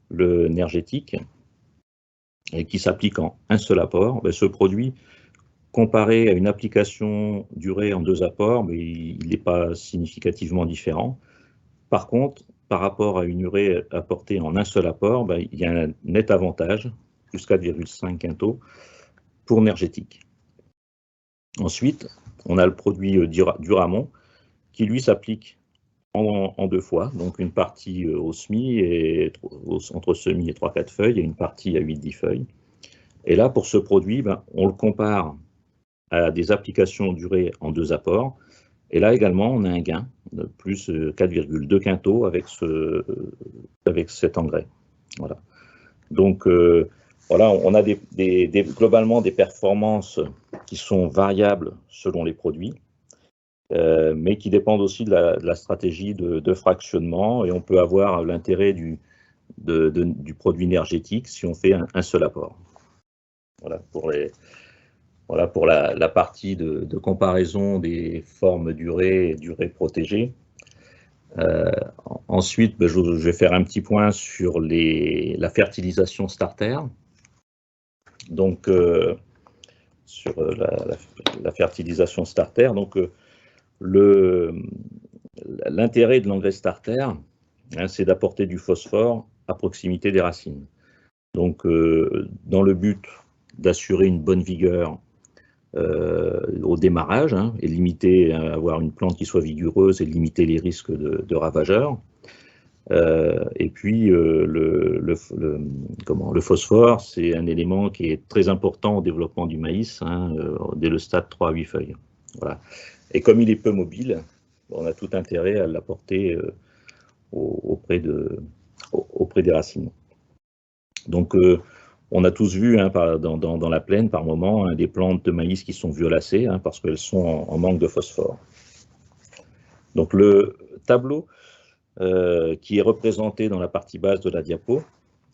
le Nergétique, et qui s'applique en un seul apport, ce produit, comparé à une application d'urée en 2 apports, il n'est pas significativement différent. Par contre, par rapport à une urée apportée en un seul apport, il y a un net avantage, plus 4,5 quintaux, pour Nergétique. Ensuite, on a le produit Duramon, qui lui s'applique en 2 fois, donc une partie au semis, et entre semis et 3-4 feuilles, et une partie à 8-10 feuilles. Et là, pour ce produit, on le compare à des applications d'urée en 2 apports, et là également, on a un gain de plus 4,2 quintaux avec cet engrais. Voilà. Donc, voilà, on a globalement des performances qui sont variables selon les produits, mais qui dépendent aussi de la stratégie de fractionnement, et on peut avoir l'intérêt du produit énergétique si on fait un seul apport. Voilà pour la partie de comparaison des formes d'urée et d'urée protégée. Ensuite, je vais faire un petit point sur la fertilisation starter. Donc, sur la fertilisation starter, donc l'intérêt de l'engrais starter, hein, c'est d'apporter du phosphore à proximité des racines. Donc, dans le but d'assurer une bonne vigueur au démarrage, hein, et avoir une plante qui soit vigoureuse et limiter les risques de ravageurs. Et puis, le phosphore, c'est un élément qui est très important au développement du maïs, hein, dès le stade 3 à 8 feuilles. Voilà. Et comme il est peu mobile, on a tout intérêt à l'apporter auprès des racines. Donc, on a tous vu, hein, dans la plaine par moment, hein, des plantes de maïs qui sont violacées, hein, parce qu'elles sont en manque de phosphore. Donc le tableau qui est représenté dans la partie basse de la diapo,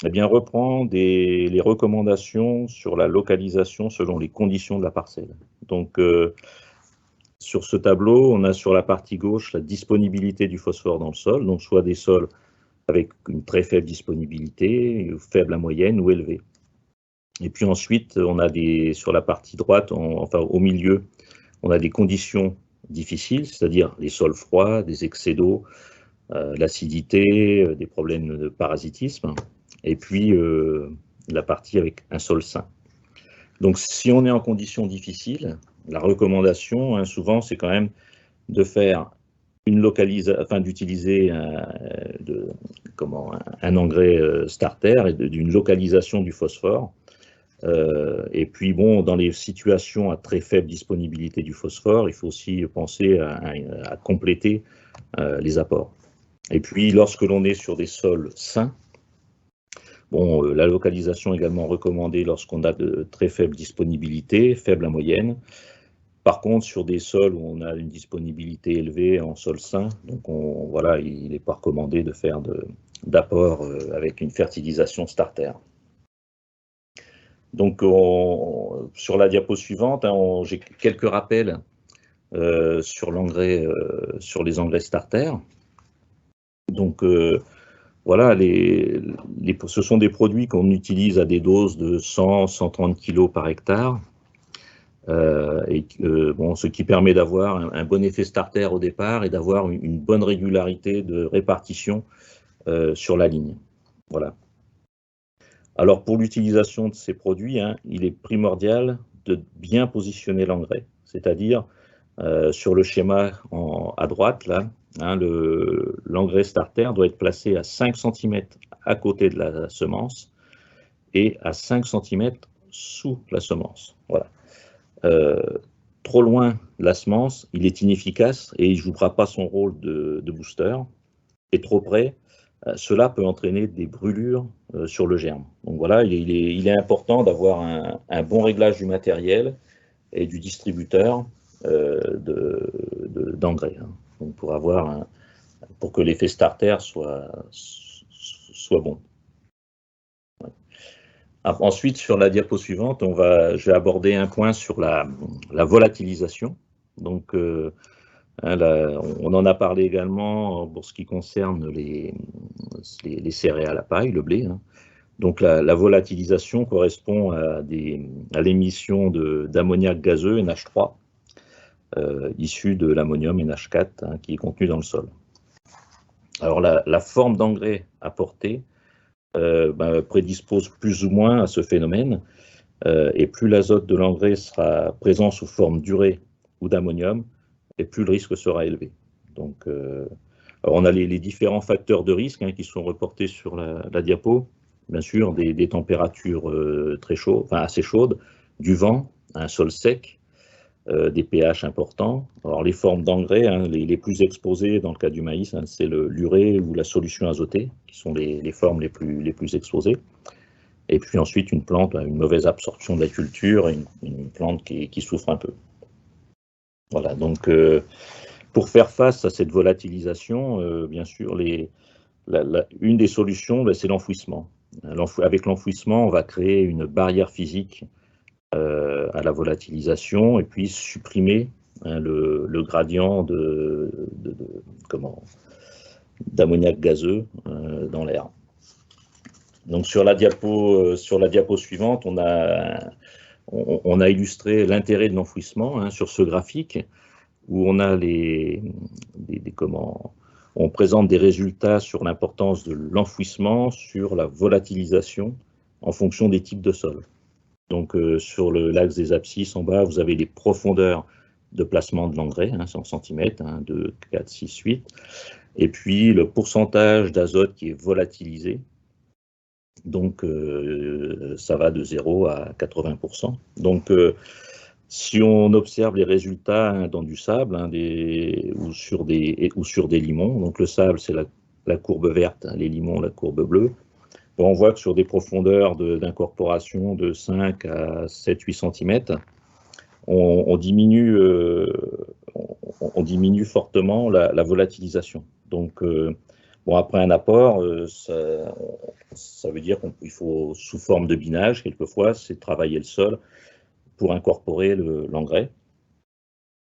eh bien, reprend les recommandations sur la localisation selon les conditions de la parcelle. Donc sur ce tableau, on a sur la partie gauche la disponibilité du phosphore dans le sol, donc soit des sols avec une très faible disponibilité, faible à moyenne ou élevée. Et puis ensuite, on a sur la partie droite, enfin au milieu, on a des conditions difficiles, c'est-à-dire les sols froids, des excès d'eau, l'acidité, des problèmes de parasitisme, et puis la partie avec un sol sain. Donc si on est en conditions difficiles, la recommandation, hein, souvent, c'est quand même de faire d'utiliser un engrais starter et d'une localisation du phosphore. Et puis bon, dans les situations à très faible disponibilité du phosphore, il faut aussi penser à compléter les apports. Et puis lorsque l'on est sur des sols sains, bon, la localisation est également recommandée lorsqu'on a de très faibles disponibilités, faibles à moyenne. Par contre, sur des sols où on a une disponibilité élevée en sol sain, donc voilà, il n'est pas recommandé de faire d'apport avec une fertilisation starter. Donc, sur la diapo suivante, hein, j'ai quelques rappels sur les engrais starter. Donc, voilà, ce sont des produits qu'on utilise à des doses de 100-130 kg par hectare. Ce qui permet d'avoir un bon effet starter au départ et d'avoir une bonne régularité de répartition sur la ligne. Voilà. Alors pour l'utilisation de ces produits, hein, il est primordial de bien positionner l'engrais, c'est-à-dire sur le schéma à droite, là, hein, l'engrais starter doit être placé à 5 cm à côté de la semence et à 5 cm sous la semence. Voilà. Trop loin de la semence, il est inefficace et il ne jouera pas son rôle de booster. Et trop près, cela peut entraîner des brûlures sur le germe. Donc voilà, il est important d'avoir un bon réglage du matériel et du distributeur d'engrais, hein, donc pour que l'effet starter soit bon. Ensuite, sur la diapo suivante, je vais aborder un point sur la volatilisation. Donc, on en a parlé également pour ce qui concerne les céréales à paille, le blé. Hein. Donc, la volatilisation correspond à l'émission d'ammoniac gazeux, NH3, issu de l'ammonium NH4, hein, qui est contenu dans le sol. Alors, la forme d'engrais apportée prédispose plus ou moins à ce phénomène, et plus l'azote de l'engrais sera présent sous forme d'urée ou d'ammonium, et plus le risque sera élevé. Donc, alors on a les différents facteurs de risque, hein, qui sont reportés sur la diapo. Bien sûr, des températures très chaudes, enfin assez chaudes, du vent, un sol sec, des pH importants. Alors les formes d'engrais, hein, les plus exposées dans le cas du maïs, hein, c'est l'urée ou la solution azotée, qui sont les formes les plus exposées. Et puis ensuite une plante, une mauvaise absorption de la culture, une plante qui souffre un peu. Voilà, donc pour faire face à cette volatilisation, bien sûr, une des solutions, c'est l'enfouissement. Avec l'enfouissement, on va créer une barrière physique à la volatilisation et puis supprimer, hein, le gradient d'ammoniac gazeux dans l'air. Donc sur la diapo suivante, on a illustré l'intérêt de l'enfouissement, hein, sur ce graphique où on a on présente des résultats sur l'importance de l'enfouissement, sur la volatilisation en fonction des types de sols. Donc sur l'axe des abscisses en bas, vous avez les profondeurs de placement de l'engrais, hein, 100 cm, 2, 4, 6, 8, et puis le pourcentage d'azote qui est volatilisé. Donc ça va de 0 à 80%. Donc si on observe les résultats, hein, dans du sable, hein, ou sur des limons, donc le sable c'est la courbe verte, hein, les limons la courbe bleue, on voit que sur des profondeurs d'incorporation de 5 à 7-8 cm, on diminue fortement la volatilisation. Donc, après un apport, ça veut dire qu'il faut, sous forme de binage, quelquefois, c'est travailler le sol pour incorporer l'engrais.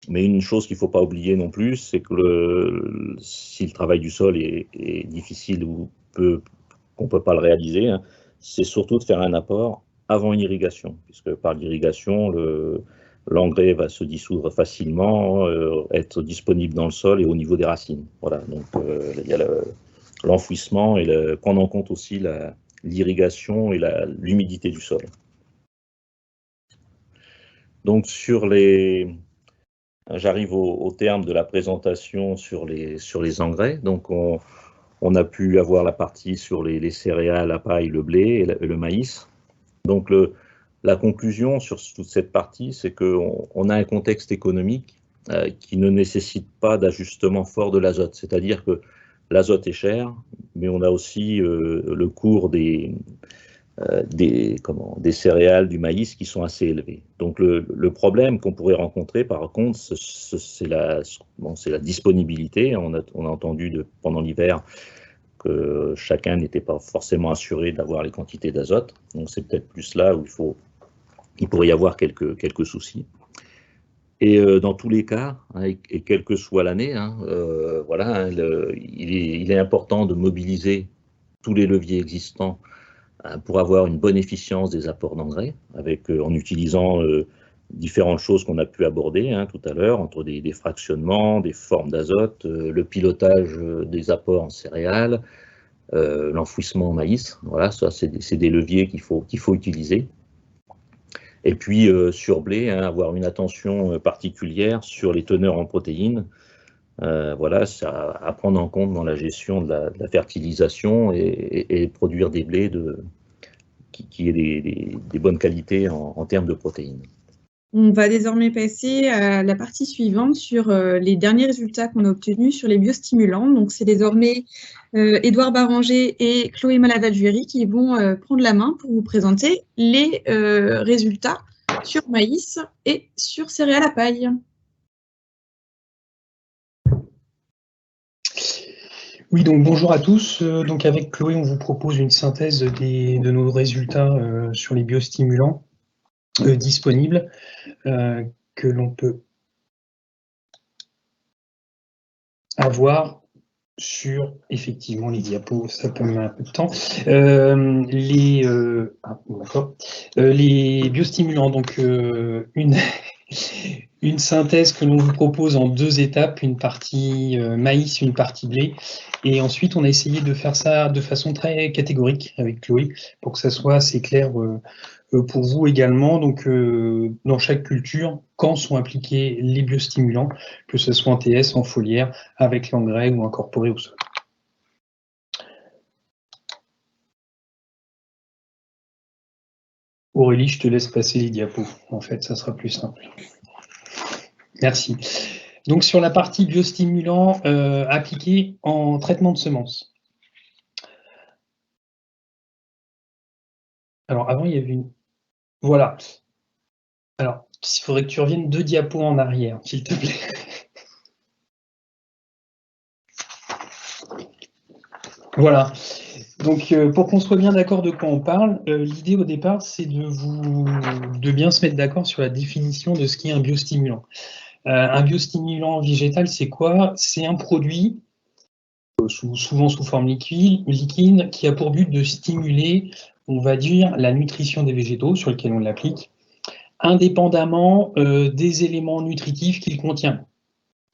Mais une chose qu'il ne faut pas oublier non plus, c'est que si le travail du sol est difficile ou qu'on ne peut pas le réaliser, hein, c'est surtout de faire un apport avant irrigation, puisque par l'irrigation, l'engrais va se dissoudre facilement, être disponible dans le sol et au niveau des racines. Voilà, donc il y a l'enfouissement et prendre en compte aussi l'irrigation et l'humidité du sol. Donc j'arrive au terme de la présentation sur les engrais. Donc on a pu avoir la partie sur les céréales, la paille, le blé et le maïs. Donc la conclusion sur toute cette partie, c'est qu'on a un contexte économique qui ne nécessite pas d'ajustement fort de l'azote. C'est-à-dire que l'azote est cher, mais on a aussi le cours des céréales, du maïs qui sont assez élevés. Donc le problème qu'on pourrait rencontrer, par contre, c'est la disponibilité. On a entendu pendant l'hiver que chacun n'était pas forcément assuré d'avoir les quantités d'azote. Donc c'est peut-être plus là où il pourrait y avoir quelques soucis. Et dans tous les cas, et quelle que soit l'année, voilà, il est important de mobiliser tous les leviers existants pour avoir une bonne efficience des apports d'engrais, en utilisant différentes choses qu'on a pu aborder tout à l'heure, entre des fractionnements, des formes d'azote, le pilotage des apports en céréales, l'enfouissement en maïs. Voilà, ça c'est des leviers qu'il faut utiliser. Et puis sur blé, avoir une attention particulière sur les teneurs en protéines. Voilà, ça à prendre en compte dans la gestion de la fertilisation et produire des blés qui aient des bonnes qualités en termes de protéines. On va désormais passer à la partie suivante sur les derniers résultats qu'on a obtenus sur les biostimulants. Donc, c'est désormais Édouard Baranger et Chloé Malavaljueri qui vont prendre la main pour vous présenter les résultats sur maïs et sur céréales à paille. Oui, donc bonjour à tous. Donc avec Chloé, on vous propose une synthèse de nos résultats sur les biostimulants disponibles que l'on peut avoir sur effectivement les diapos, ça peut mettre un peu de temps. Les biostimulants, donc une synthèse que l'on vous propose en 2 étapes, une partie maïs, une partie blé. Et ensuite, on a essayé de faire ça de façon très catégorique avec Chloé pour que ça soit assez clair pour vous également. Donc, dans chaque culture, quand sont appliqués les biostimulants, que ce soit en TS, en foliaire, avec l'engrais ou incorporé au sol. Aurélie, je te laisse passer les diapos. En fait, ça sera plus simple. Merci. Donc, sur la partie biostimulant appliqué en traitement de semences. Alors, avant, il y avait une... Voilà. Alors, il faudrait que tu reviennes 2 diapos en arrière, s'il te plaît. Voilà. Donc, pour qu'on soit bien d'accord de quoi on parle, l'idée au départ, c'est de bien se mettre d'accord sur la définition de ce qu'est un biostimulant. Un biostimulant végétal, c'est quoi? C'est un produit, souvent sous forme liquide, qui a pour but de stimuler, on va dire, la nutrition des végétaux sur lesquels on l'applique, indépendamment des éléments nutritifs qu'il contient.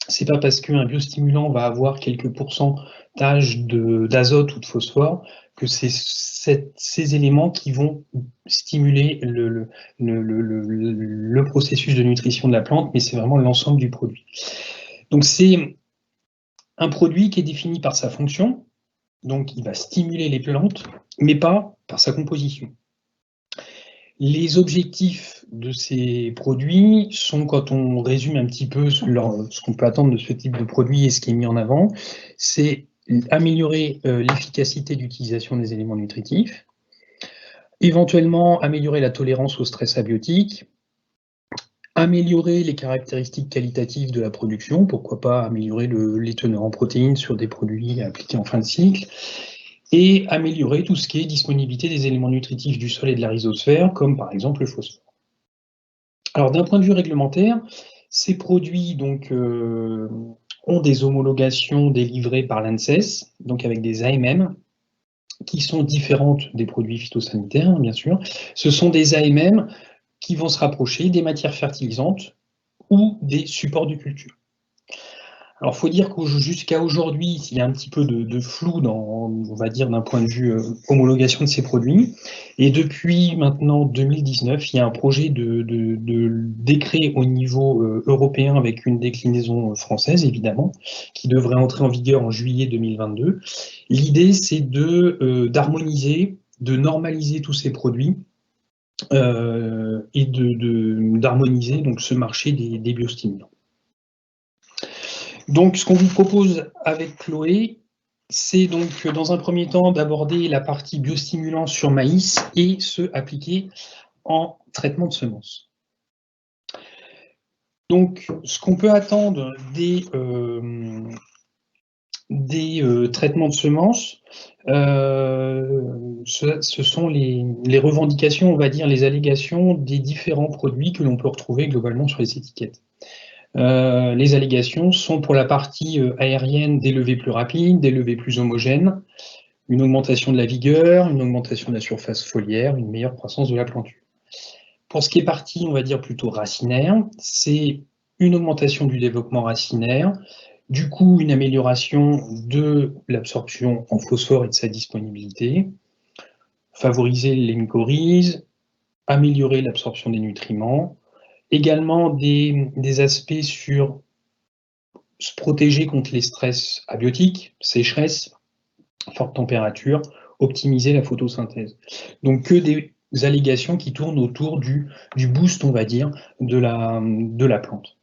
C'est pas parce qu'un biostimulant va avoir quelques pourcentages d'azote ou de phosphore que c'est ces éléments qui vont stimuler le processus de nutrition de la plante, mais c'est vraiment l'ensemble du produit. Donc c'est un produit qui est défini par sa fonction, donc il va stimuler les plantes, mais pas par sa composition. Les objectifs de ces produits sont, quand on résume un petit peu ce qu'on peut attendre de ce type de produit et ce qui est mis en avant, c'est améliorer l'efficacité d'utilisation des éléments nutritifs, éventuellement améliorer la tolérance au stress abiotique, améliorer les caractéristiques qualitatives de la production, pourquoi pas améliorer les teneurs en protéines sur des produits appliqués en fin de cycle, et améliorer tout ce qui est disponibilité des éléments nutritifs du sol et de la rhizosphère, comme par exemple le phosphore. Alors d'un point de vue réglementaire, ces produits donc, ont des homologations délivrées par l'ANSES, donc avec des AMM, qui sont différentes des produits phytosanitaires, bien sûr. Ce sont des AMM qui vont se rapprocher des matières fertilisantes ou des supports de culture. Alors, il faut dire que jusqu'à aujourd'hui, il y a un petit peu de flou on va dire, d'un point de vue homologation de ces produits. Et depuis maintenant 2019, il y a un projet de décret au niveau européen avec une déclinaison française, évidemment, qui devrait entrer en vigueur en juillet 2022. L'idée, c'est d'harmoniser, de normaliser tous ces produits et d'harmoniser donc ce marché des biostimulants. Donc, ce qu'on vous propose avec Chloé, c'est donc dans un premier temps d'aborder la partie biostimulant sur maïs et ceux appliqués en traitement de semences. Donc, ce qu'on peut attendre des traitements de semences, ce sont les revendications, on va dire, les allégations des différents produits que l'on peut retrouver globalement sur les étiquettes. Les allégations sont pour la partie aérienne des levées plus rapides, des levées plus homogènes, une augmentation de la vigueur, une augmentation de la surface foliaire, une meilleure croissance de la planture. Pour ce qui est partie, on va dire plutôt racinaire, c'est une augmentation du développement racinaire, du coup une amélioration de l'absorption en phosphore et de sa disponibilité, favoriser les mycorhizes, améliorer l'absorption des nutriments, également des aspects sur se protéger contre les stress abiotiques, sécheresse, forte température, optimiser la photosynthèse. Donc que des allégations qui tournent autour du boost, on va dire, de la plante.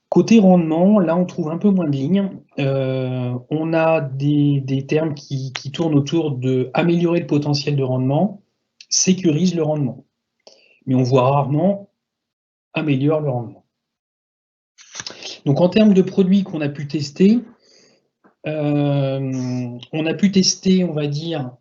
Côté rendement, là on trouve un peu moins de lignes. On a des termes qui tournent autour de améliorer le potentiel de rendement, sécurise le rendement. Mais on voit rarement améliore le rendement. Donc en termes de produits qu'on a pu tester, on va dire,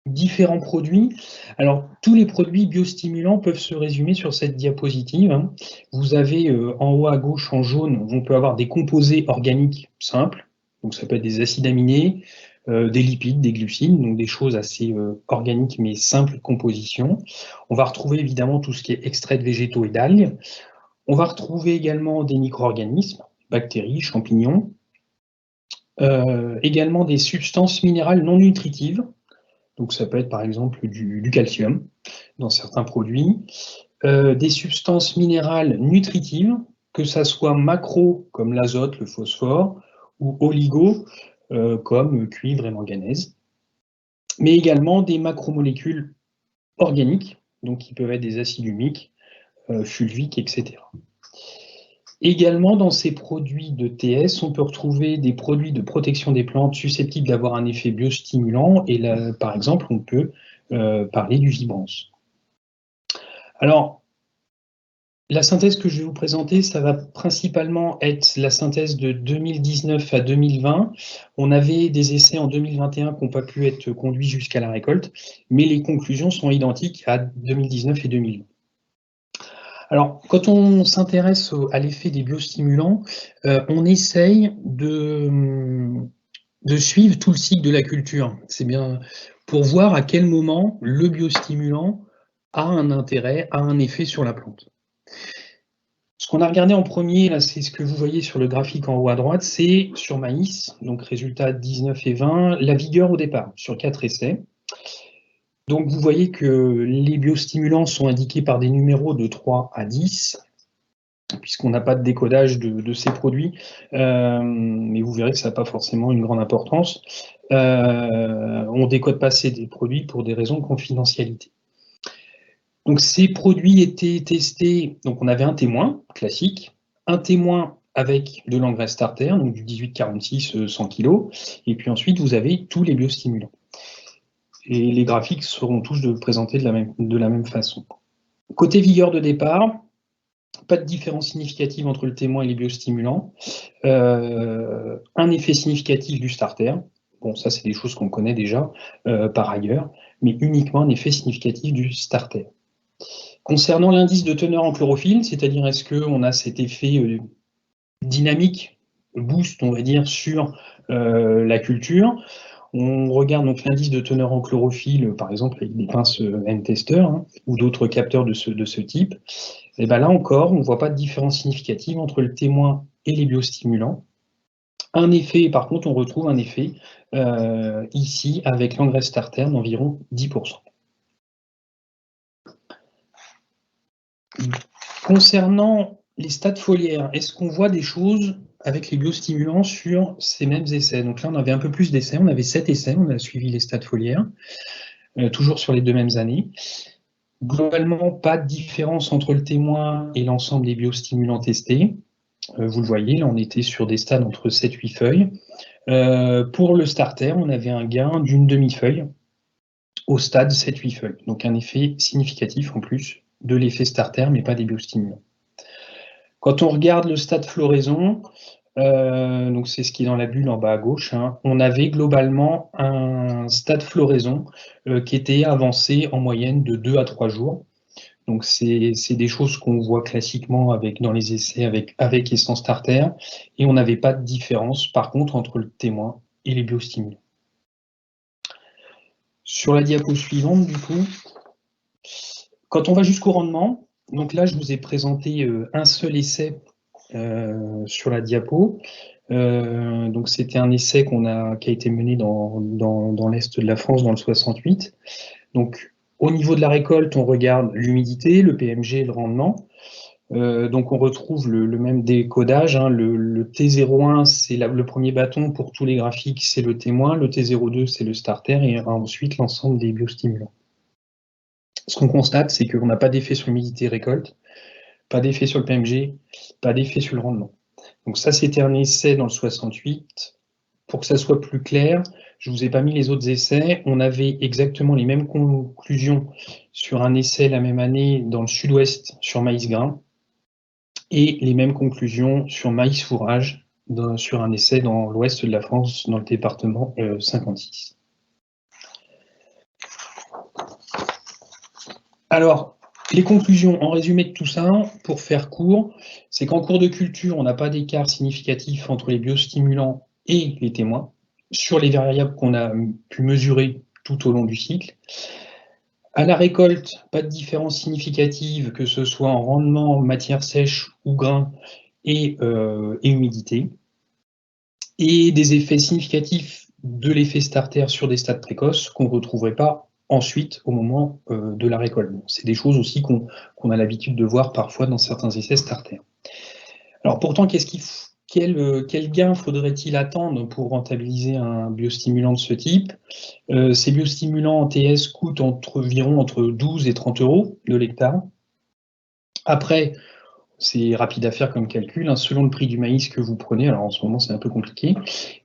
différents produits. Alors, tous les produits biostimulants peuvent se résumer sur cette diapositive. Vous avez en haut à gauche, en jaune, on peut avoir des composés organiques simples. Donc, ça peut être des acides aminés, des lipides, des glucides, donc des choses assez organiques mais simples de composition. On va retrouver évidemment tout ce qui est extrait de végétaux et d'algues. On va retrouver également des micro-organismes, bactéries, champignons. Également des substances minérales non nutritives. Donc ça peut être par exemple du calcium dans certains produits. Des substances minérales nutritives, que ça soit macro comme l'azote, le phosphore, ou oligo comme cuivre et manganèse. Mais également des macromolécules organiques, donc qui peuvent être des acides humiques, fulviques, etc. Également, dans ces produits de TS, on peut retrouver des produits de protection des plantes susceptibles d'avoir un effet biostimulant. Et là, par exemple, on peut parler du Vibrance. Alors, la synthèse que je vais vous présenter, ça va principalement être la synthèse de 2019 à 2020. On avait des essais en 2021 qui n'ont pas pu être conduits jusqu'à la récolte, mais les conclusions sont identiques à 2019 et 2020. Alors, quand on s'intéresse à l'effet des biostimulants, on essaye de suivre tout le cycle de la culture. C'est bien pour voir à quel moment le biostimulant a un intérêt, a un effet sur la plante. Ce qu'on a regardé en premier, là, c'est ce que vous voyez sur le graphique en haut à droite, c'est sur maïs, donc résultats 19 et 20, la vigueur au départ, sur 4 essais. Donc vous voyez que les biostimulants sont indiqués par des numéros de 3 à 10, puisqu'on n'a pas de décodage de ces produits, mais vous verrez que ça n'a pas forcément une grande importance. On ne décode pas ces produits pour des raisons de confidentialité. Donc ces produits étaient testés, donc on avait un témoin classique, un témoin avec de l'engrais starter, donc du 18-46 100 kg, et puis ensuite vous avez tous les biostimulants. Et les graphiques seront tous présentés de la même façon. Côté vigueur de départ, pas de différence significative entre le témoin et les biostimulants. Un effet significatif du starter. Bon, ça, c'est des choses qu'on connaît déjà par ailleurs, mais uniquement un effet significatif du starter. Concernant l'indice de teneur en chlorophylle, c'est-à-dire est-ce qu'on a cet effet dynamique, boost, on va dire, sur la culture, On regarde donc l'indice de teneur en chlorophylle, par exemple avec des pinces N-tester ou d'autres capteurs de ce type. Et bien là encore, on ne voit pas de différence significative entre le témoin et les biostimulants. Un effet, par contre, on retrouve un effet ici avec l'engrais starter d'environ 10%. Concernant les stades foliaires, est-ce qu'on voit des choses avec les biostimulants sur ces mêmes essais? Donc là, on avait un peu plus d'essais, on avait 7 essais, on a suivi les stades foliaires, toujours sur les 2 mêmes années. Globalement, pas de différence entre le témoin et l'ensemble des biostimulants testés. Vous le voyez, là, on était sur des stades entre 7-8 feuilles. Pour le starter, on avait un gain d'une demi-feuille au stade 7-8 feuilles. Donc un effet significatif en plus de l'effet starter, mais pas des biostimulants. Quand on regarde le stade floraison, donc c'est ce qui est dans la bulle en bas à gauche, on avait globalement un stade floraison qui était avancé en moyenne de 2 à 3 jours. Donc c'est des choses qu'on voit classiquement dans les essais avec et sans starter, et on n'avait pas de différence par contre entre le témoin et les biostimulants. Sur la diapo suivante, du coup, quand on va jusqu'au rendement, donc là je vous ai présenté un seul essai sur la diapo. Donc c'était un essai qui a été mené dans l'est de la France dans le 68. Donc au niveau de la récolte, on regarde l'humidité, le PMG et le rendement. Donc on retrouve le même décodage. Le T01, c'est le premier bâton pour tous les graphiques, c'est le témoin. Le T02, c'est le starter et ensuite l'ensemble des biostimulants. Ce qu'on constate, c'est qu'on n'a pas d'effet sur l'humidité récolte, pas d'effet sur le PMG, pas d'effet sur le rendement. Donc ça, c'était un essai dans le 68. Pour que ça soit plus clair, je ne vous ai pas mis les autres essais. On avait exactement les mêmes conclusions sur un essai la même année dans le sud-ouest sur maïs grain et les mêmes conclusions sur maïs fourrage sur un essai dans l'ouest de la France, dans le département 56. Alors, les conclusions en résumé de tout ça, pour faire court, c'est qu'en cours de culture, on n'a pas d'écart significatif entre les biostimulants et les témoins sur les variables qu'on a pu mesurer tout au long du cycle. À la récolte, pas de différence significative, que ce soit en rendement, matière sèche ou grain et humidité. Et des effets significatifs de l'effet starter sur des stades précoces qu'on ne retrouverait pas ensuite au moment de la récolte. Bon, c'est des choses aussi qu'on a l'habitude de voir parfois dans certains essais starter. Alors pourtant, quel gain faudrait-il attendre pour rentabiliser un biostimulant de ce type? Ces biostimulants en TS coûtent environ entre 12 et 30 € de l'hectare. Après, c'est rapide à faire comme calcul, selon le prix du maïs que vous prenez. Alors en ce moment, c'est un peu compliqué,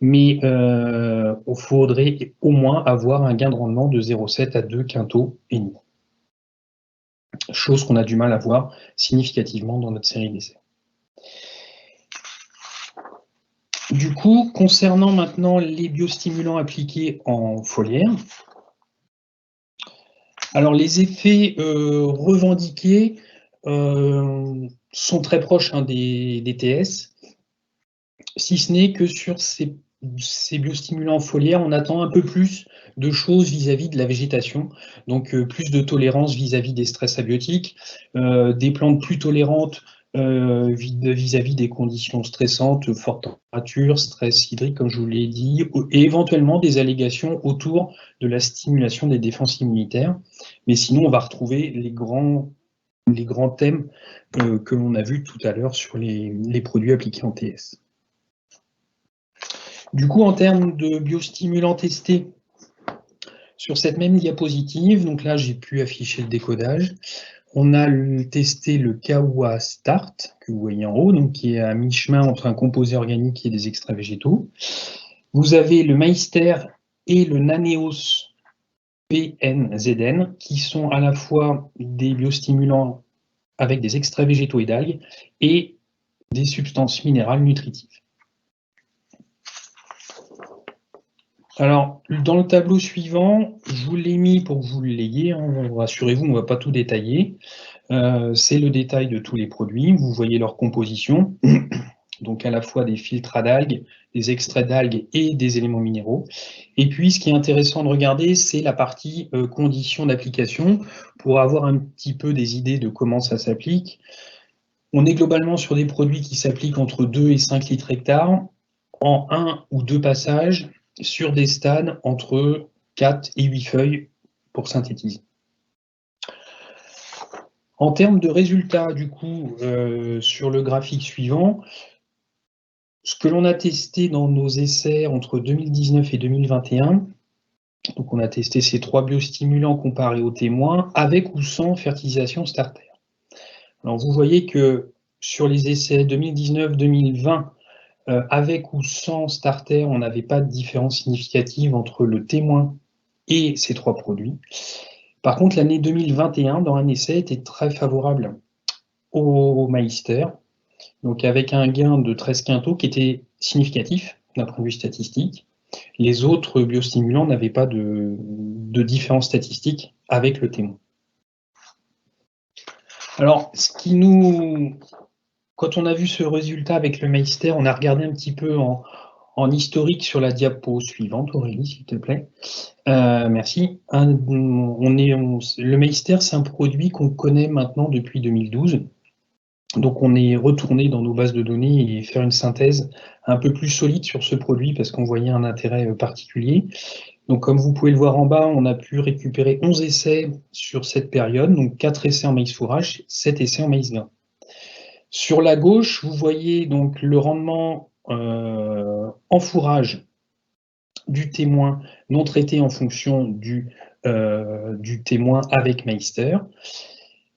mais il faudrait au moins avoir un gain de rendement de 0,7 à 2 quintaux et demi. Chose qu'on a du mal à voir significativement dans notre série d'essais. Du coup, concernant maintenant les biostimulants appliqués en foliaire, alors les effets revendiqués sont très proches des TS, si ce n'est que sur ces biostimulants foliaires, on attend un peu plus de choses vis-à-vis de la végétation, donc plus de tolérance vis-à-vis des stress abiotiques, des plantes plus tolérantes vis-à-vis des conditions stressantes, forte température, stress hydrique, comme je vous l'ai dit, et éventuellement des allégations autour de la stimulation des défenses immunitaires. Mais sinon, on va retrouver les grands thèmes que l'on a vus tout à l'heure sur les produits appliqués en TS. Du coup, en termes de biostimulants testés, sur cette même diapositive, donc là j'ai pu afficher le décodage, on a testé le Kawa Start, que vous voyez en haut, donc qui est à mi-chemin entre un composé organique et des extraits végétaux. Vous avez le Meister et le Naneos PNZN, qui sont à la fois des biostimulants avec des extraits végétaux et d'algues et des substances minérales nutritives. Alors, dans le tableau suivant, je vous l'ai mis pour que vous l'ayez, rassurez-vous, on ne va pas tout détailler. C'est le détail de tous les produits, vous voyez leur composition. donc à la fois des filtres d'algues, des extraits d'algues et des éléments minéraux. Et puis, ce qui est intéressant de regarder, c'est la partie conditions d'application, pour avoir un petit peu des idées de comment ça s'applique. On est globalement sur des produits qui s'appliquent entre 2 et 5 litres hectares, en 1 ou 2 passages, sur des stades entre 4 et 8 feuilles pour synthétiser. En termes de résultats, du coup, sur le graphique suivant, ce que l'on a testé dans nos essais entre 2019 et 2021, donc on a testé ces 3 biostimulants comparés aux témoins, avec ou sans fertilisation starter. Alors vous voyez que sur les essais 2019-2020, avec ou sans starter, on n'avait pas de différence significative entre le témoin et ces 3 produits. Par contre, l'année 2021, dans un essai, était très favorable au Meister, donc avec un gain de 13 quintaux qui était significatif d'un point de vue statistique. Les autres biostimulants n'avaient pas de différence statistique avec le témoin. Alors, quand on a vu ce résultat avec le Meister, on a regardé un petit peu en historique sur la diapo suivante, Aurélie, s'il te plaît. Merci. Le Meister, c'est un produit qu'on connaît maintenant depuis 2012. Donc on est retourné dans nos bases de données et faire une synthèse un peu plus solide sur ce produit parce qu'on voyait un intérêt particulier. Donc comme vous pouvez le voir en bas, on a pu récupérer 11 essais sur cette période, donc 4 essais en maïs fourrage, 7 essais en maïs grain. Sur la gauche, vous voyez donc le rendement en fourrage du témoin non traité en fonction du témoin avec Meister,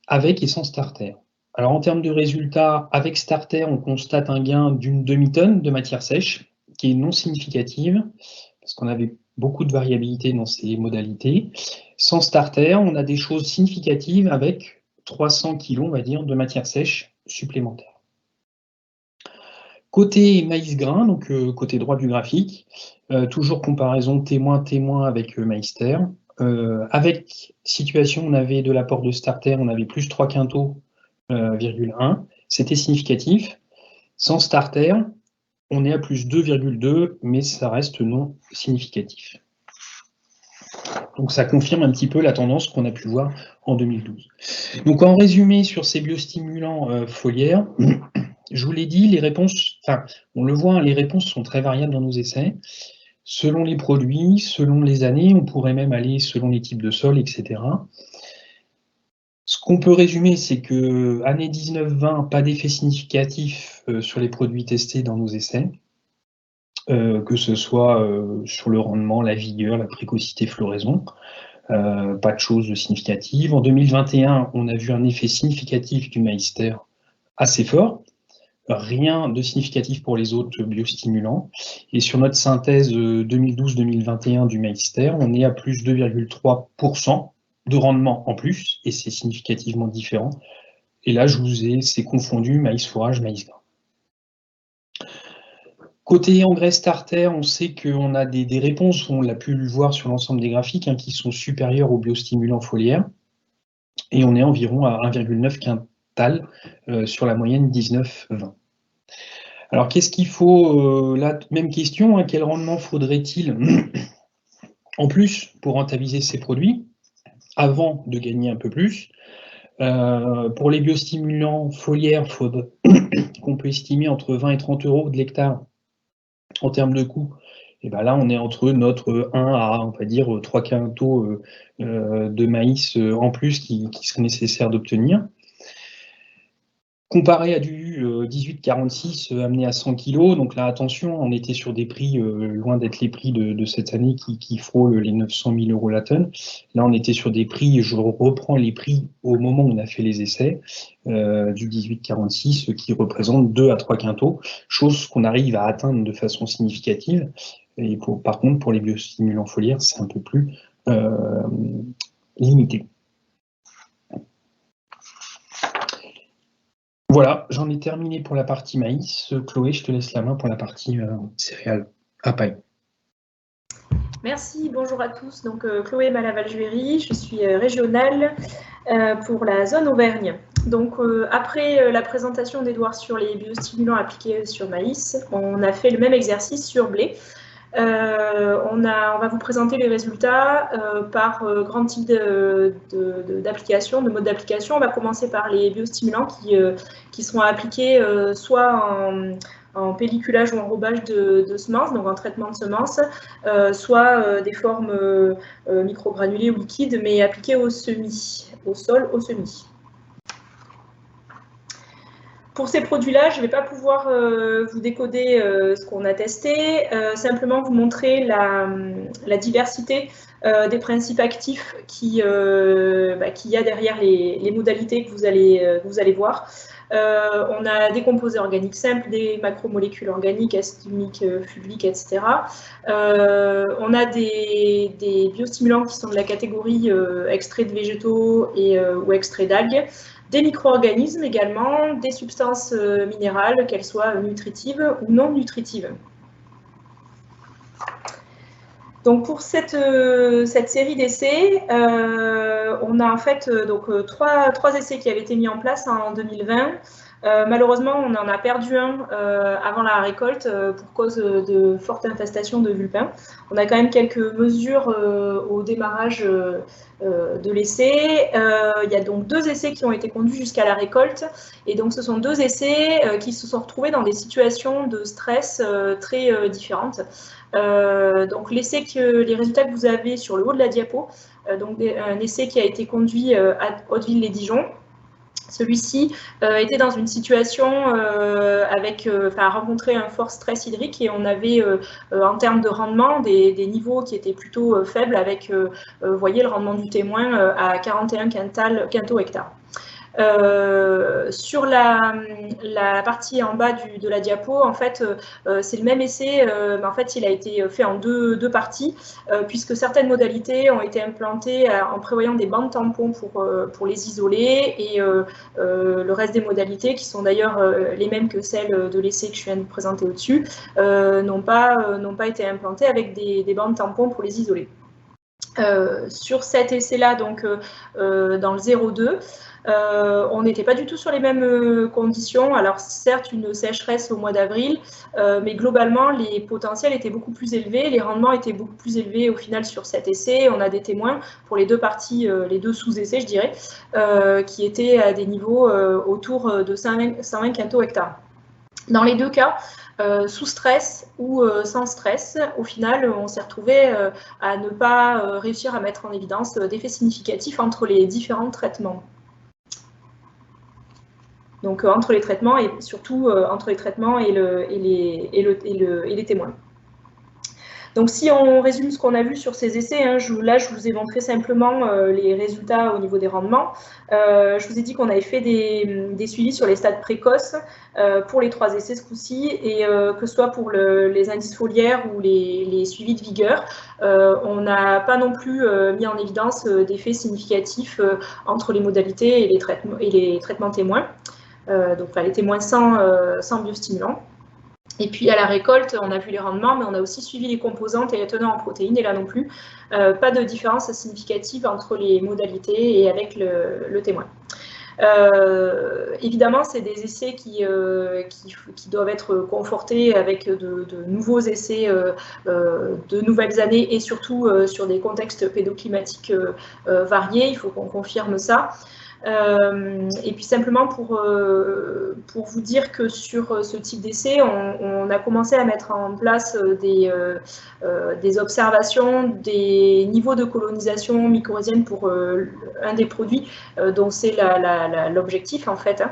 avec et sans starter. Alors en termes de résultats, avec starter, on constate un gain d'une demi-tonne de matière sèche, qui est non significative, parce qu'on avait beaucoup de variabilité dans ces modalités. Sans starter, on a des choses significatives avec 300 kg, on va dire, de matière sèche supplémentaire. Côté maïs grain, donc côté droit du graphique, toujours comparaison témoin-témoin avec Meister. Avec situation, on avait de l'apport de starter, on avait plus 3 quintaux, 1, c'était significatif. Sans starter, on est à plus 2,2, mais ça reste non significatif. Donc ça confirme un petit peu la tendance qu'on a pu voir en 2012. Donc en résumé sur ces biostimulants foliaires, je vous l'ai dit, les réponses, on le voit, les réponses sont très variables dans nos essais. Selon les produits, selon les années, on pourrait même aller selon les types de sol, etc. Ce qu'on peut résumer, c'est que année 19-20, pas d'effet significatif sur les produits testés dans nos essais, que ce soit sur le rendement, la vigueur, la précocité, floraison, pas de choses significatives. En 2021, on a vu un effet significatif du Meister assez fort, rien de significatif pour les autres biostimulants. Et sur notre synthèse 2012-2021 du Meister, on est à plus 2,3% de rendement en plus, et c'est significativement différent. Et là, c'est confondu maïs fourrage, maïs grain. Côté engrais starter, on sait qu'on a des réponses, on l'a pu le voir sur l'ensemble des graphiques, qui sont supérieures aux biostimulants foliaires, et on est environ à 1,9 quintal sur la moyenne 19-20. Alors, qu'est-ce qu'il faut, la même question, quel rendement faudrait-il en plus pour rentabiliser ces produits avant de gagner un peu plus? Pour les biostimulants foliaires, qu'on peut estimer entre 20 et 30 euros de l'hectare en termes de coût. Et ben là, on est entre notre 1 à, on va dire, 3 quintaux de maïs en plus qui serait nécessaire d'obtenir. Comparé à du 18,46 amené à 100 kg, donc là, attention, on était sur des prix loin d'être les prix de cette année qui frôlent les 900 000 euros la tonne. Là, on était sur des prix, je reprends les prix au moment où on a fait les essais, du 18,46 qui représente 2 à 3 quintaux, chose qu'on arrive à atteindre de façon significative. Et par contre, pour les biostimulants foliaires, c'est un peu plus limité. Voilà, j'en ai terminé pour la partie maïs. Chloé, je te laisse la main pour la partie céréales à paille. Merci, bonjour à tous. Donc Chloé Malaval-Juéry, je suis régionale pour la zone Auvergne. Donc, après la présentation d'Edouard sur les biostimulants appliqués sur maïs, on a fait le même exercice sur blé. On va vous présenter les résultats par grand type d'application, de mode d'application. On va commencer par les biostimulants qui seront appliqués soit en pelliculage ou enrobage de semences, donc en traitement de semences, soit des formes microgranulées ou liquides, mais appliquées au semis, au sol, au semis. Pour ces produits-là, je ne vais pas pouvoir vous décoder ce qu'on a testé, simplement vous montrer la diversité des principes actifs qu'il y a derrière les modalités que vous allez voir. On a des composés organiques simples, des macromolécules organiques, acides humiques, fulviques, etc. On a des biostimulants qui sont de la catégorie extraits de végétaux ou extraits d'algues, des micro-organismes également, des substances minérales, qu'elles soient nutritives ou non nutritives. Donc pour cette série d'essais, on a en fait trois essais qui avaient été mis en place en 2020. Malheureusement, on en a perdu un avant la récolte pour cause de fortes infestations de vulpins. On a quand même quelques mesures au démarrage de l'essai. Il y a donc 2 essais qui ont été conduits jusqu'à la récolte. Et donc, ce sont 2 essais qui se sont retrouvés dans des situations de stress très différentes. Donc, les résultats que vous avez sur le haut de la diapo, donc un essai qui a été conduit à Hauteville-les-Dijon. Celui-ci était dans une situation a rencontré un fort stress hydrique et on avait en termes de rendement des niveaux qui étaient plutôt faibles avec, vous voyez, le rendement du témoin à 41 quintaux hectares. Sur la partie en bas de la diapo, en fait, c'est le même essai, mais en fait, il a été fait en deux parties, puisque certaines modalités ont été implantées en prévoyant des bandes tampons pour les isoler, et le reste des modalités, qui sont d'ailleurs les mêmes que celles de l'essai que je viens de vous présenter au-dessus, n'ont pas été implantées avec des bandes tampons pour les isoler. Sur cet essai-là, donc dans le 0,2, on n'était pas du tout sur les mêmes conditions. Alors certes, une sécheresse au mois d'avril, mais globalement, les potentiels étaient beaucoup plus élevés, les rendements étaient beaucoup plus élevés au final sur cet essai. On a des témoins pour les 2 parties, les 2 sous-essais, je dirais, qui étaient à des niveaux autour de 120 quintaux hectares. Dans les 2 cas, sous stress ou sans stress, au final, on s'est retrouvé à ne pas réussir à mettre en évidence d'effets significatifs entre les différents traitements. Donc entre les traitements et surtout entre les traitements et les témoins. Donc si on résume ce qu'on a vu sur ces essais, hein, là je vous ai montré simplement les résultats au niveau des rendements. Je vous ai dit qu'on avait fait des suivis sur les stades précoces pour les 3 essais ce coup-ci, et que ce soit pour les indices foliaires ou les suivis de vigueur, on n'a pas non plus mis en évidence d'effets significatifs entre les modalités et les traitements témoins. Donc les témoins sans biostimulants. Et puis à la récolte, on a vu les rendements, mais on a aussi suivi les composantes et les teneurs en protéines, et là non plus, pas de différence significative entre les modalités et avec le témoin. Évidemment, c'est des essais qui doivent être confortés avec de nouveaux essais de nouvelles années, et surtout sur des contextes pédoclimatiques variés. Il faut qu'on confirme ça. Et puis simplement pour vous dire que sur ce type d'essai, on a commencé à mettre en place des observations des niveaux de colonisation mycorhizienne pour un des produits dont c'est l'objectif en fait.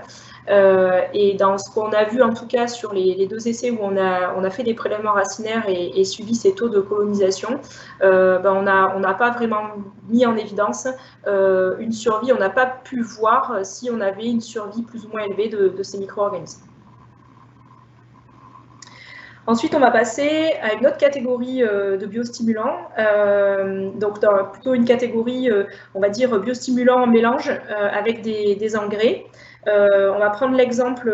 Et dans ce qu'on a vu en tout cas sur les 2 essais où on a fait des prélèvements racinaires et suivi ces taux de colonisation, on n'a pas vraiment mis en évidence une survie. On n'a pas pu voir si on avait une survie plus ou moins élevée de ces micro-organismes. Ensuite, on va passer à une autre catégorie de biostimulants, donc plutôt une catégorie, on va dire, biostimulants en mélange avec des engrais. On va prendre l'exemple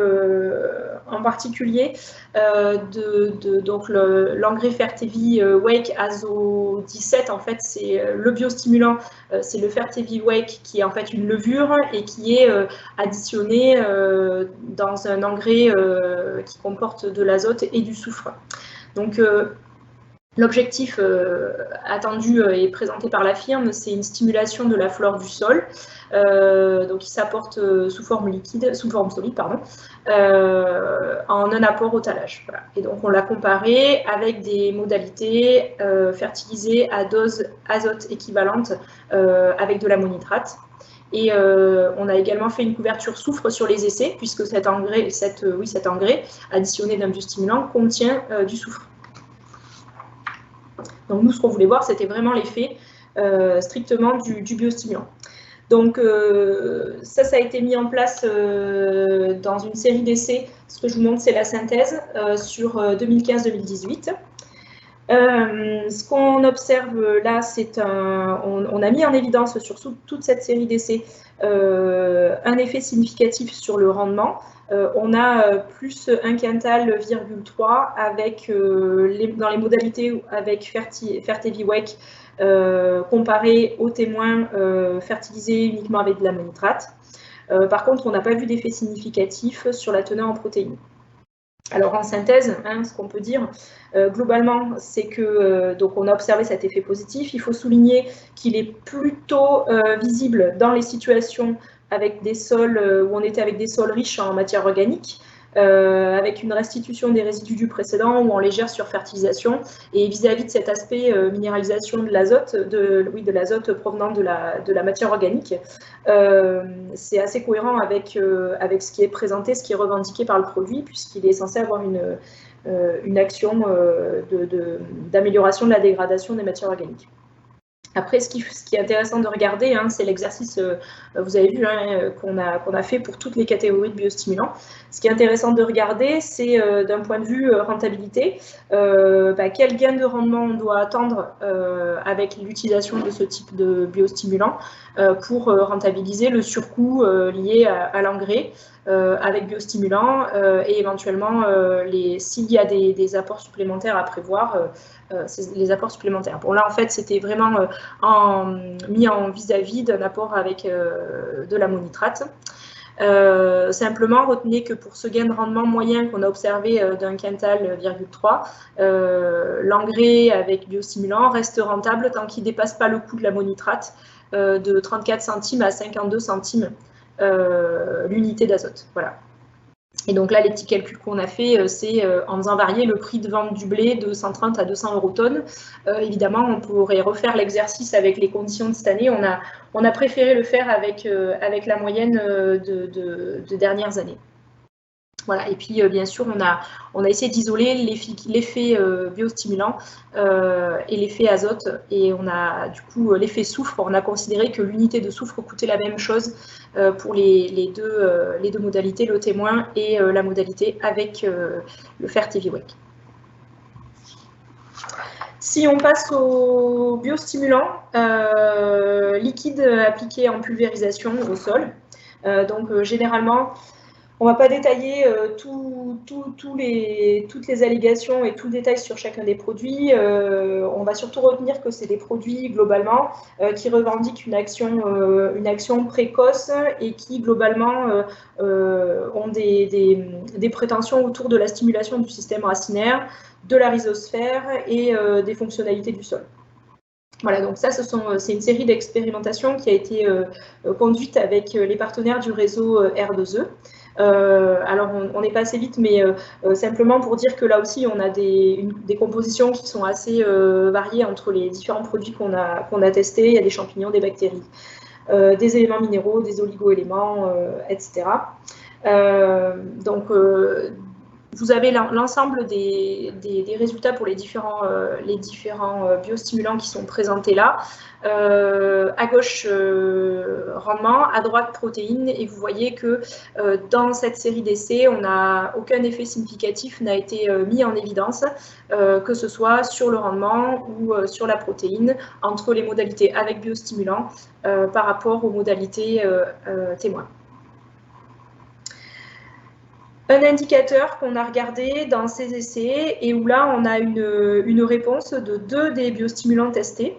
en particulier donc l'engrais Fertevi Wake Azo 17. En fait, c'est le biostimulant, c'est le Fertevi Wake qui est en fait une levure et qui est additionné dans un engrais qui comporte de l'azote et du soufre. Donc, l'objectif attendu et présenté par la firme, c'est une stimulation de la flore du sol, donc qui s'apporte sous forme solide, en un apport au tallage. Voilà. Et donc on l'a comparé avec des modalités fertilisées à dose azote équivalente avec de l'ammonitrate. Et on a également fait une couverture soufre sur les essais, puisque cet engrais additionné d'un biostimulant contient du soufre. Donc nous, ce qu'on voulait voir, c'était vraiment l'effet strictement du biostimulant. Donc ça a été mis en place dans une série d'essais. Ce que je vous montre, c'est la synthèse sur 2015-2018. Ce qu'on observe là, c'est on a mis en évidence sur toute cette série d'essais un effet significatif sur le rendement. On a plus 1 quintal, 3 avec dans les modalités avec Fertevi Wake comparé aux témoins fertilisés uniquement avec de l'ammonitrate. Par contre, on n'a pas vu d'effet significatif sur la teneur en protéines. Alors en synthèse, ce qu'on peut dire globalement, c'est que donc on a observé cet effet positif. Il faut souligner qu'il est plutôt visible dans les situations avec des sols où on était avec des sols riches en matière organique, avec une restitution des résidus du précédent ou en légère surfertilisation. Et vis-à-vis de cet aspect minéralisation de l'azote, de l'azote provenant de la matière organique, c'est assez cohérent avec ce qui est présenté, ce qui est revendiqué par le produit, puisqu'il est censé avoir une action d'amélioration de la dégradation des matières organiques. Après, ce qui est intéressant de regarder, c'est l'exercice, vous avez vu, qu'on a fait pour toutes les catégories de biostimulants. Ce qui est intéressant de regarder, c'est d'un point de vue rentabilité, quel gain de rendement on doit attendre avec l'utilisation de ce type de biostimulant pour rentabiliser le surcoût lié à l'engrais avec biostimulant et éventuellement s'il y a des apports supplémentaires à prévoir, les apports supplémentaires. Bon, là, en fait, c'était vraiment mis en vis-à-vis d'un apport avec de l'ammonitrate. Simplement, retenez que pour ce gain de rendement moyen qu'on a observé d'un quintal, 3, l'engrais avec biostimulant reste rentable tant qu'il ne dépasse pas le coût de l'ammonitrate de 34 centimes à 52 centimes l'unité d'azote. Voilà. Et donc là, les petits calculs qu'on a fait, c'est en faisant varier le prix de vente du blé de 130 à 200 € tonne. Évidemment, on pourrait refaire l'exercice avec les conditions de cette année. On a préféré le faire avec la moyenne de dernières années. Voilà. Et puis, bien sûr, on a essayé d'isoler l'effet biostimulant et l'effet azote. Et on a, du coup, l'effet soufre. On a considéré que l'unité de soufre coûtait la même chose pour les deux modalités, le témoin et la modalité avec le Fertevi Wake. Si on passe au biostimulant, liquide appliqué en pulvérisation au sol, donc généralement, on ne va pas détailler toutes les allégations et tout le détail sur chacun des produits. On va surtout retenir que c'est des produits globalement qui revendiquent une action précoce et qui globalement ont des prétentions autour de la stimulation du système racinaire, de la rhizosphère et des fonctionnalités du sol. Voilà, donc ça, c'est une série d'expérimentations qui a été conduite avec les partenaires du réseau R2E. Alors, on est passé vite, mais simplement pour dire que là aussi, on a des compositions qui sont assez variées entre les différents produits qu'on a testés. Il y a des champignons, des bactéries, des éléments minéraux, des oligo-éléments, etc. Donc, vous avez l'ensemble des résultats pour les différents biostimulants qui sont présentés là. À gauche, rendement, à droite, protéines. Et vous voyez que dans cette série d'essais, aucun effet significatif n'a été mis en évidence, que ce soit sur le rendement ou sur la protéine, entre les modalités avec biostimulant par rapport aux modalités témoins. un indicateur qu'on a regardé dans ces essais et où là, on a une réponse de 2 des biostimulants testés.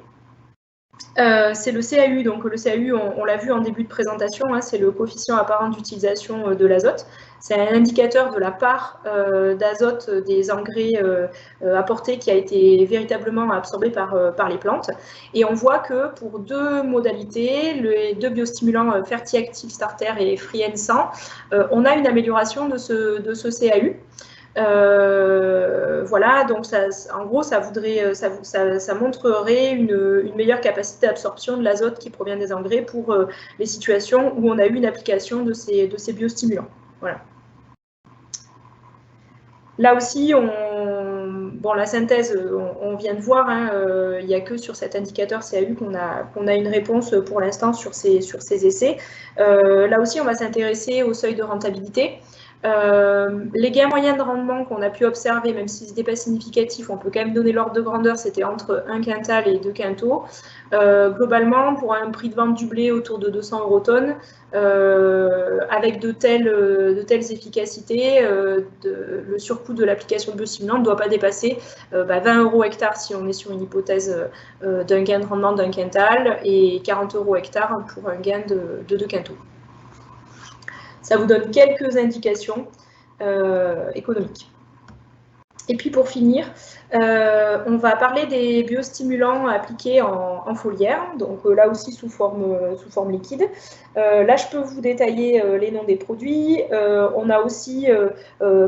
C'est le CAU, donc le CAU, on l'a vu en début de présentation, hein, c'est le coefficient apparent d'utilisation de l'azote. C'est un indicateur de la part d'azote des engrais apportés qui a été véritablement absorbé par les plantes. Et on voit que pour 2 modalités, les 2 biostimulants Fertiactive Starter et Free 100, on a une amélioration de ce CAU. Voilà, donc ça, en gros, ça montrerait une meilleure capacité d'absorption de l'azote qui provient des engrais pour les situations où on a eu une application de ces biostimulants. Voilà. Là aussi, bon, la synthèse, on vient de voir, hein, il n'y a que sur cet indicateur CAU qu'on a une réponse pour l'instant sur ces essais. Là aussi, on va s'intéresser au seuil de rentabilité. Les gains moyens de rendement qu'on a pu observer, même s'ils n'étaient pas significatifs, on peut quand même donner l'ordre de grandeur, c'était entre 1 quintal et 2 quintaux. Globalement, pour un prix de vente du blé autour de 200 € tonne, avec de telles efficacités, le surcoût de l'application de biostimulant ne doit pas dépasser 20 € hectare si on est sur une hypothèse d'un gain de rendement d'un quintal et 40 € hectare pour un gain de 2 quintaux. Ça vous donne quelques indications économiques. Et puis pour finir, on va parler des biostimulants appliqués en foliaire, donc là aussi sous forme liquide. Là, je peux vous détailler les noms des produits. On a aussi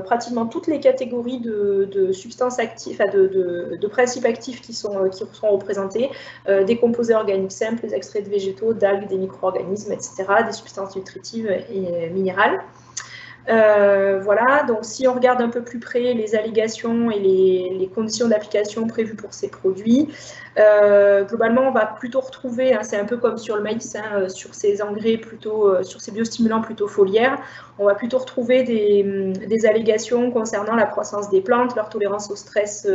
pratiquement toutes les catégories de substances actives, de principes actifs qui seront représentés, des composés organiques simples, des extraits de végétaux, d'algues, des micro-organismes, etc., des substances nutritives et minérales. Voilà, donc si on regarde un peu plus près les allégations et les conditions d'application prévues pour ces produits, globalement on va plutôt retrouver, hein, c'est un peu comme sur le maïs, hein, sur ces engrais plutôt, sur ces biostimulants plutôt foliaires, on va plutôt retrouver des allégations concernant la croissance des plantes, leur tolérance au stress,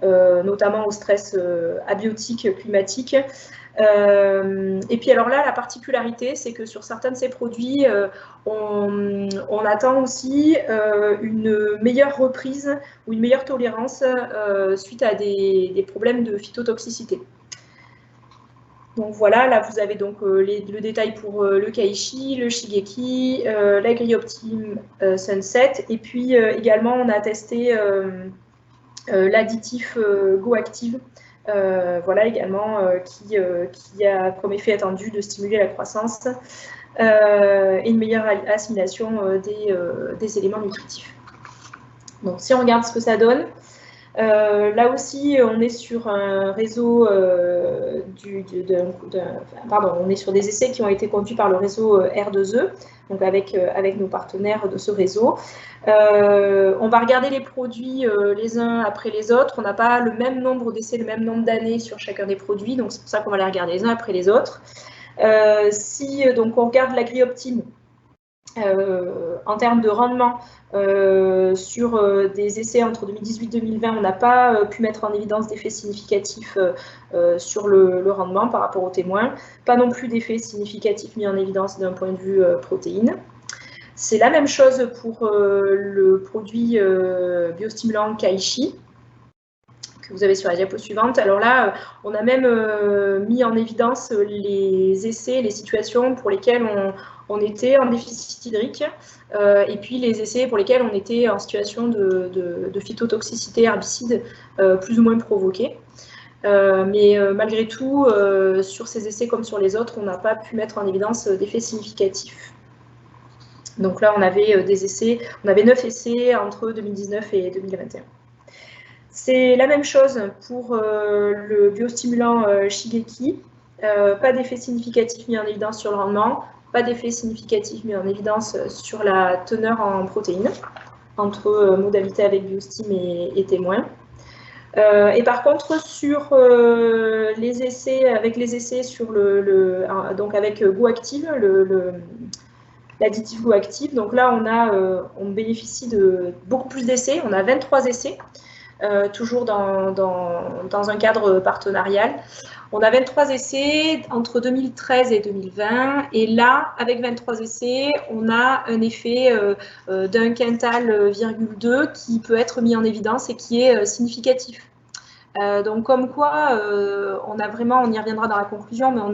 notamment au stress abiotique, climatique. Et puis alors là, la particularité, c'est que sur certains de ces produits, on attend aussi une meilleure reprise ou une meilleure tolérance suite à des problèmes de phytotoxicité. Donc voilà, là vous avez donc le détail pour le Kaishi, le Shigeki, l'Agrioptime Sunset, et puis également on a testé l'additif GoActive. Voilà également qui a comme effet attendu de stimuler la croissance et une meilleure assimilation des éléments nutritifs. Donc si on regarde ce que ça donne, là aussi on est sur un réseau on est sur des essais qui ont été conduits par le réseau R2E, donc avec nos partenaires de ce réseau. On va regarder les produits les uns après les autres. On n'a pas le même nombre d'essais, le même nombre d'années sur chacun des produits, donc c'est pour ça qu'on va les regarder les uns après les autres. Si donc on regarde l'Agrioptime en termes de rendement sur des essais entre 2018 et 2020, on n'a pas pu mettre en évidence d'effets significatifs sur le rendement par rapport aux témoins, pas non plus d'effets significatifs mis en évidence d'un point de vue protéines. C'est la même chose pour le produit biostimulant Kaishi que vous avez sur la diapo suivante. Alors là, on a même mis en évidence les essais, les situations pour lesquelles on était en déficit hydrique et puis les essais pour lesquels on était en situation de phytotoxicité herbicide plus ou moins provoquée. Mais malgré tout, sur ces essais comme sur les autres, on n'a pas pu mettre en évidence d'effets significatifs. Donc là, on avait des essais, on avait 9 essais entre 2019 et 2021. C'est la même chose pour le biostimulant Shigeki. Pas d'effet significatif mis en évidence sur le rendement, pas d'effet significatif mis en évidence sur la teneur en protéines, entre modalité avec biostim et témoin. Et par contre, sur les essais, avec les essais sur donc avec GoActive, l'additif GoActive, donc là on bénéficie de beaucoup plus d'essais, on a 23 essais. toujours dans un cadre partenarial. On a 23 essais entre 2013 et 2020, et là, avec 23 essais, on a un effet d'1 quintal,2 qui peut être mis en évidence et qui est significatif. Donc comme quoi, on a vraiment, on y reviendra dans la conclusion, mais on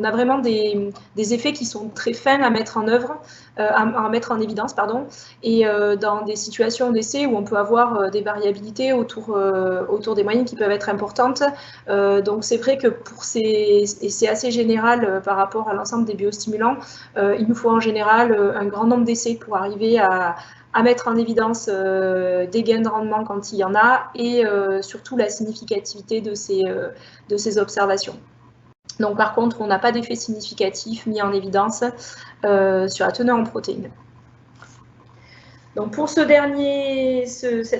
a vraiment des effets qui sont très fins à mettre en œuvre, à mettre en évidence, pardon, et dans des situations d'essai où on peut avoir des variabilités autour des moyennes qui peuvent être importantes. Donc c'est vrai que et c'est assez général par rapport à l'ensemble des biostimulants, il nous faut en général un grand nombre d'essais pour arriver à mettre en évidence des gains de rendement quand il y en a, et surtout la significativité de ces observations. Donc par contre, on n'a pas d'effet significatif mis en évidence sur la teneur en protéines. Donc pour cette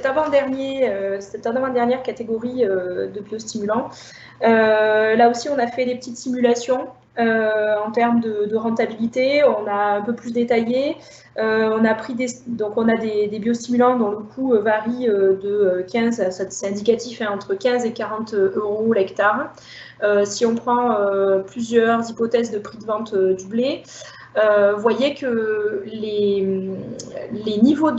avant-dernière catégorie de biostimulants, là aussi on a fait des petites simulations en termes de rentabilité. On a un peu plus détaillé. On a pris des biostimulants dont le coût varie de 15, c'est indicatif, hein, entre 15 et 40 € l'hectare. Si on prend plusieurs hypothèses de prix de vente du blé, vous voyez que les niveaux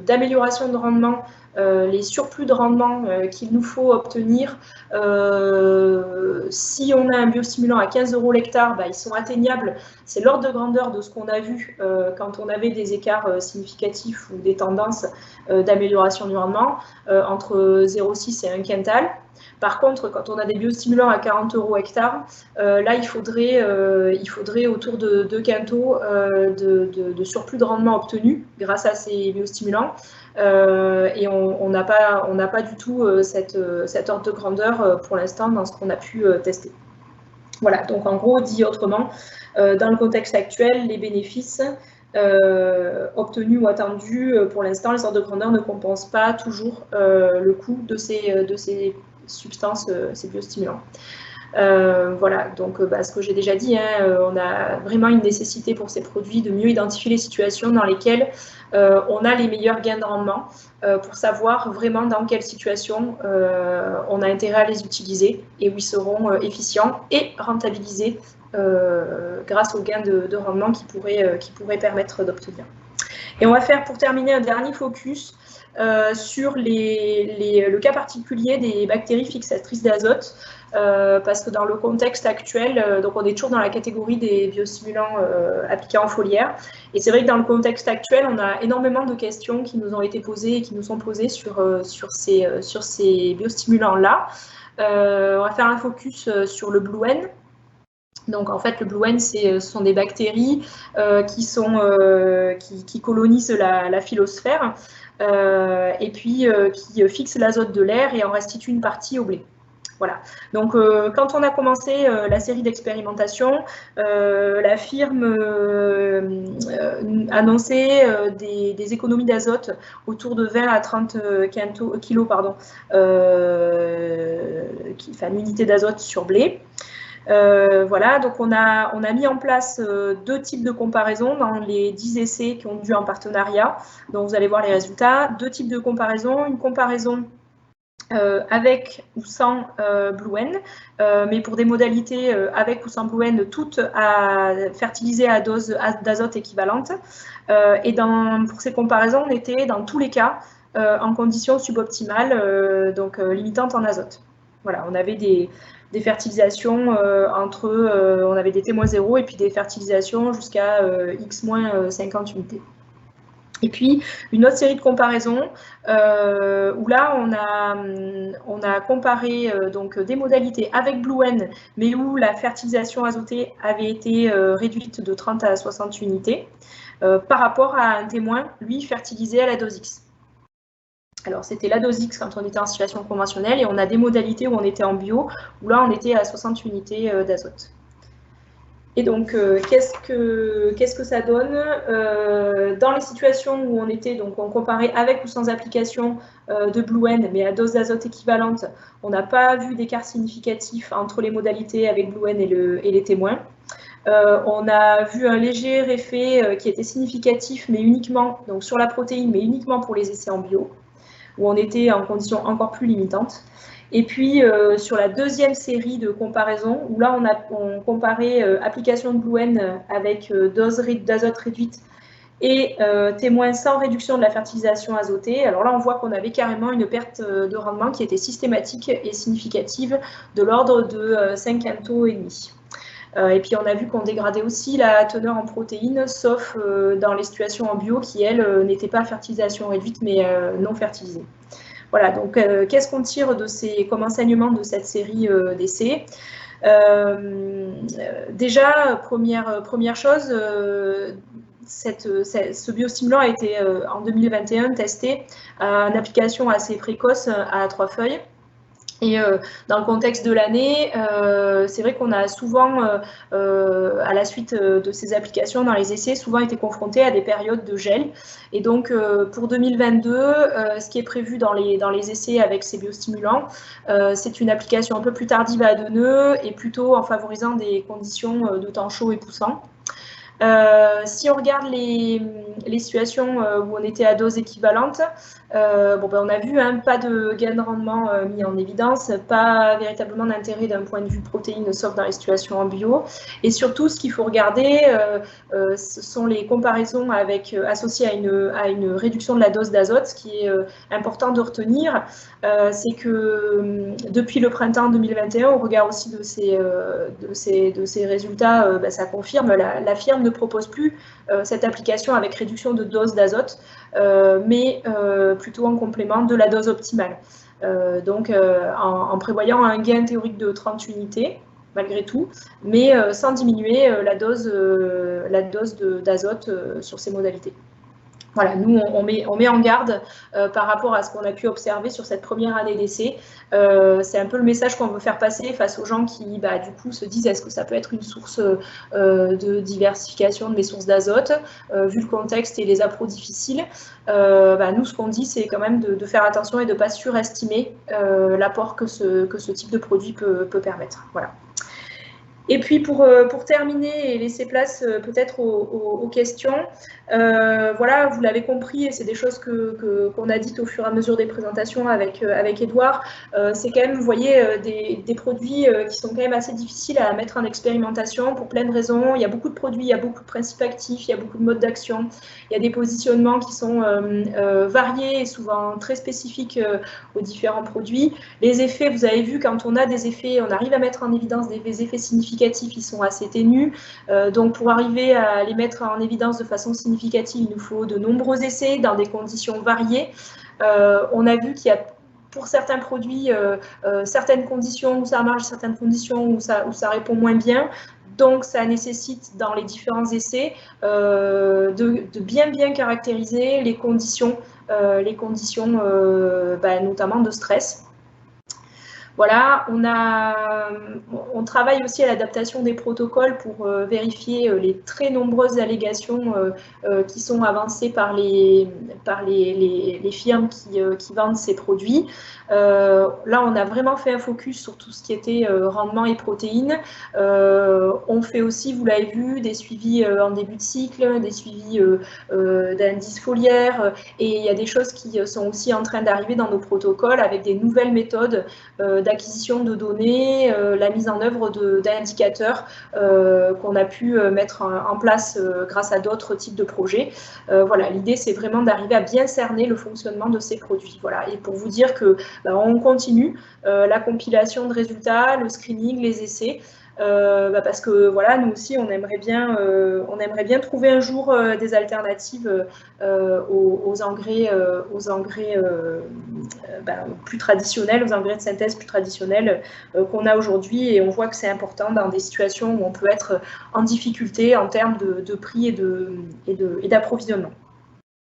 d'amélioration de rendement, les surplus de rendement qu'il nous faut obtenir, si on a un biostimulant à 15 € l'hectare, ils sont atteignables. C'est l'ordre de grandeur de ce qu'on a vu quand on avait des écarts significatifs ou des tendances d'amélioration du rendement entre 0,6 et 1 quintal. Par contre, quand on a des biostimulants à 40 € hectare, là, il faudrait autour de 2 quintaux de surplus de rendement obtenu grâce à ces biostimulants. Et on n'a pas du tout cet ordre de grandeur pour l'instant dans ce qu'on a pu tester. Voilà, donc en gros, dit autrement, dans le contexte actuel, les bénéfices obtenus ou attendus, pour l'instant, les ordres de grandeur ne compensent pas toujours le coût de ces substances, ces biostimulants. Voilà, donc ce que j'ai déjà dit, hein, on a vraiment une nécessité pour ces produits de mieux identifier les situations dans lesquelles on a les meilleurs gains de rendement pour savoir vraiment dans quelle situation on a intérêt à les utiliser et où ils seront efficients et rentabilisés grâce aux gains de rendement qui pourraient permettre d'obtenir. Et on va faire pour terminer un dernier focus sur le cas particulier des bactéries fixatrices d'azote, parce que dans le contexte actuel, donc on est toujours dans la catégorie des biostimulants appliqués en foliaire, et c'est vrai que dans le contexte actuel, on a énormément de questions qui nous ont été posées et qui nous sont posées sur ces biostimulants-là. On va faire un focus sur le Blue N. Donc en fait, le Blue N, ce sont des bactéries qui colonisent la phylosphère et puis qui fixent l'azote de l'air et en restituent une partie au blé. Voilà. Donc, quand on a commencé la série d'expérimentations, la firme annonçait des économies d'azote autour de 20 à 30 kilos, unités d'azote sur blé. Voilà, donc on a mis en place 2 types de comparaisons dans les 10 essais qui ont eu en partenariat. Donc vous allez voir les résultats. 2 types de comparaisons. Une comparaison avec ou sans Blue N, mais pour des modalités avec ou sans Blue N, toutes fertilisées à dose d'azote équivalente. Et pour ces comparaisons, on était dans tous les cas en conditions suboptimales, donc limitantes en azote. Voilà, on avait des fertilisations on avait des T-0 et puis des fertilisations jusqu'à X-50 unités. Et puis, une autre série de comparaisons où là, on a comparé donc, des modalités avec Blue N, mais où la fertilisation azotée avait été réduite de 30 à 60 unités par rapport à un témoin, lui, fertilisé à la dose X. Alors, c'était la dose X quand on était en situation conventionnelle, et on a des modalités où on était en bio, où là, on était à 60 unités d'azote. Et donc, qu'est-ce que ça donne dans les situations où on était, donc on comparait avec ou sans application de Blue N, mais à dose d'azote équivalente, on n'a pas vu d'écart significatif entre les modalités avec Blue N et les témoins. On a vu un léger effet qui était significatif, mais uniquement, donc sur la protéine, mais uniquement pour les essais en bio. où on était en conditions encore plus limitantes. Et puis, sur la deuxième série de comparaisons, où là, on comparait application de Blue-N avec dose d'azote réduite et témoins sans réduction de la fertilisation azotée. Alors là, on voit qu'on avait carrément une perte de rendement qui était systématique et significative de l'ordre de 5 quintaux et demi. Et puis, on a vu qu'on dégradait aussi la teneur en protéines, sauf dans les situations en bio qui, elles, n'étaient pas fertilisation réduite, mais non fertilisées. Voilà, donc qu'est-ce qu'on tire comme enseignement de cette série d'essais? Déjà, première chose, ce biostimulant a été en 2021 testé en application assez précoce à 3 feuilles. Et dans le contexte de l'année, c'est vrai qu'on a souvent, à la suite de ces applications dans les essais, souvent été confrontés à des périodes de gel. Et donc, pour 2022, ce qui est prévu dans les essais avec ces biostimulants, c'est une application un peu plus tardive à 2 nœuds et plutôt en favorisant des conditions de temps chaud et poussant. Si on regarde les situations où on était à dose équivalente, on a vu pas de gain de rendement mis en évidence, pas véritablement d'intérêt d'un point de vue protéines, sauf dans les situations en bio. Et surtout, ce qu'il faut regarder, ce sont les comparaisons associées à une réduction de la dose d'azote. Ce qui est important de retenir, c'est que depuis le printemps 2021, au regard aussi de ces résultats, ça confirme, la firme ne propose plus cette application avec réduction de dose d'azote, mais plutôt en complément de la dose optimale. Donc en prévoyant un gain théorique de 30 unités, malgré tout, mais sans diminuer la dose d'azote sur ces modalités. Voilà, nous, on met en garde par rapport à ce qu'on a pu observer sur cette première année d'essai. C'est un peu le message qu'on veut faire passer face aux gens qui, du coup, se disent est-ce que ça peut être une source de diversification de mes sources d'azote, vu le contexte et les appros difficiles. Nous, ce qu'on dit, c'est quand même de faire attention et de ne pas surestimer l'apport que ce type de produit peut permettre. Voilà. Et puis pour terminer et laisser place peut-être aux questions, voilà, vous l'avez compris, et c'est des choses qu'on a dites au fur et à mesure des présentations avec Edouard, c'est quand même, vous voyez, des produits qui sont quand même assez difficiles à mettre en expérimentation pour plein de raisons. Il y a beaucoup de produits, il y a beaucoup de principes actifs, il y a beaucoup de modes d'action, il y a des positionnements qui sont variés et souvent très spécifiques aux différents produits. Les effets, vous avez vu, quand on a des effets, on arrive à mettre en évidence des effets significatifs, ils sont assez ténus. Donc, pour arriver à les mettre en évidence de façon significative, il nous faut de nombreux essais dans des conditions variées. On a vu qu'il y a pour certains produits certaines conditions où ça marche, certaines conditions où ça répond moins bien. Donc, ça nécessite dans les différents essais de bien caractériser les conditions notamment de stress. Voilà, on travaille aussi à l'adaptation des protocoles pour vérifier les très nombreuses allégations qui sont avancées par les firmes qui vendent ces produits. Là, on a vraiment fait un focus sur tout ce qui était rendement et protéines. On fait aussi, vous l'avez vu, des suivis en début de cycle, des suivis d'indices foliaires, et il y a des choses qui sont aussi en train d'arriver dans nos protocoles avec des nouvelles méthodes d'acquisition de données, la mise en œuvre d'indicateurs qu'on a pu mettre en place grâce à d'autres types de projets. Voilà, l'idée, c'est vraiment d'arriver à bien cerner le fonctionnement de ces produits. Voilà, et pour vous dire que on continue la compilation de résultats, le screening, les essais, parce que voilà, nous aussi, on aimerait bien trouver un jour des alternatives aux engrais plus traditionnels, aux engrais de synthèse plus traditionnels qu'on a aujourd'hui, et on voit que c'est important dans des situations où on peut être en difficulté en termes de prix et d'approvisionnement.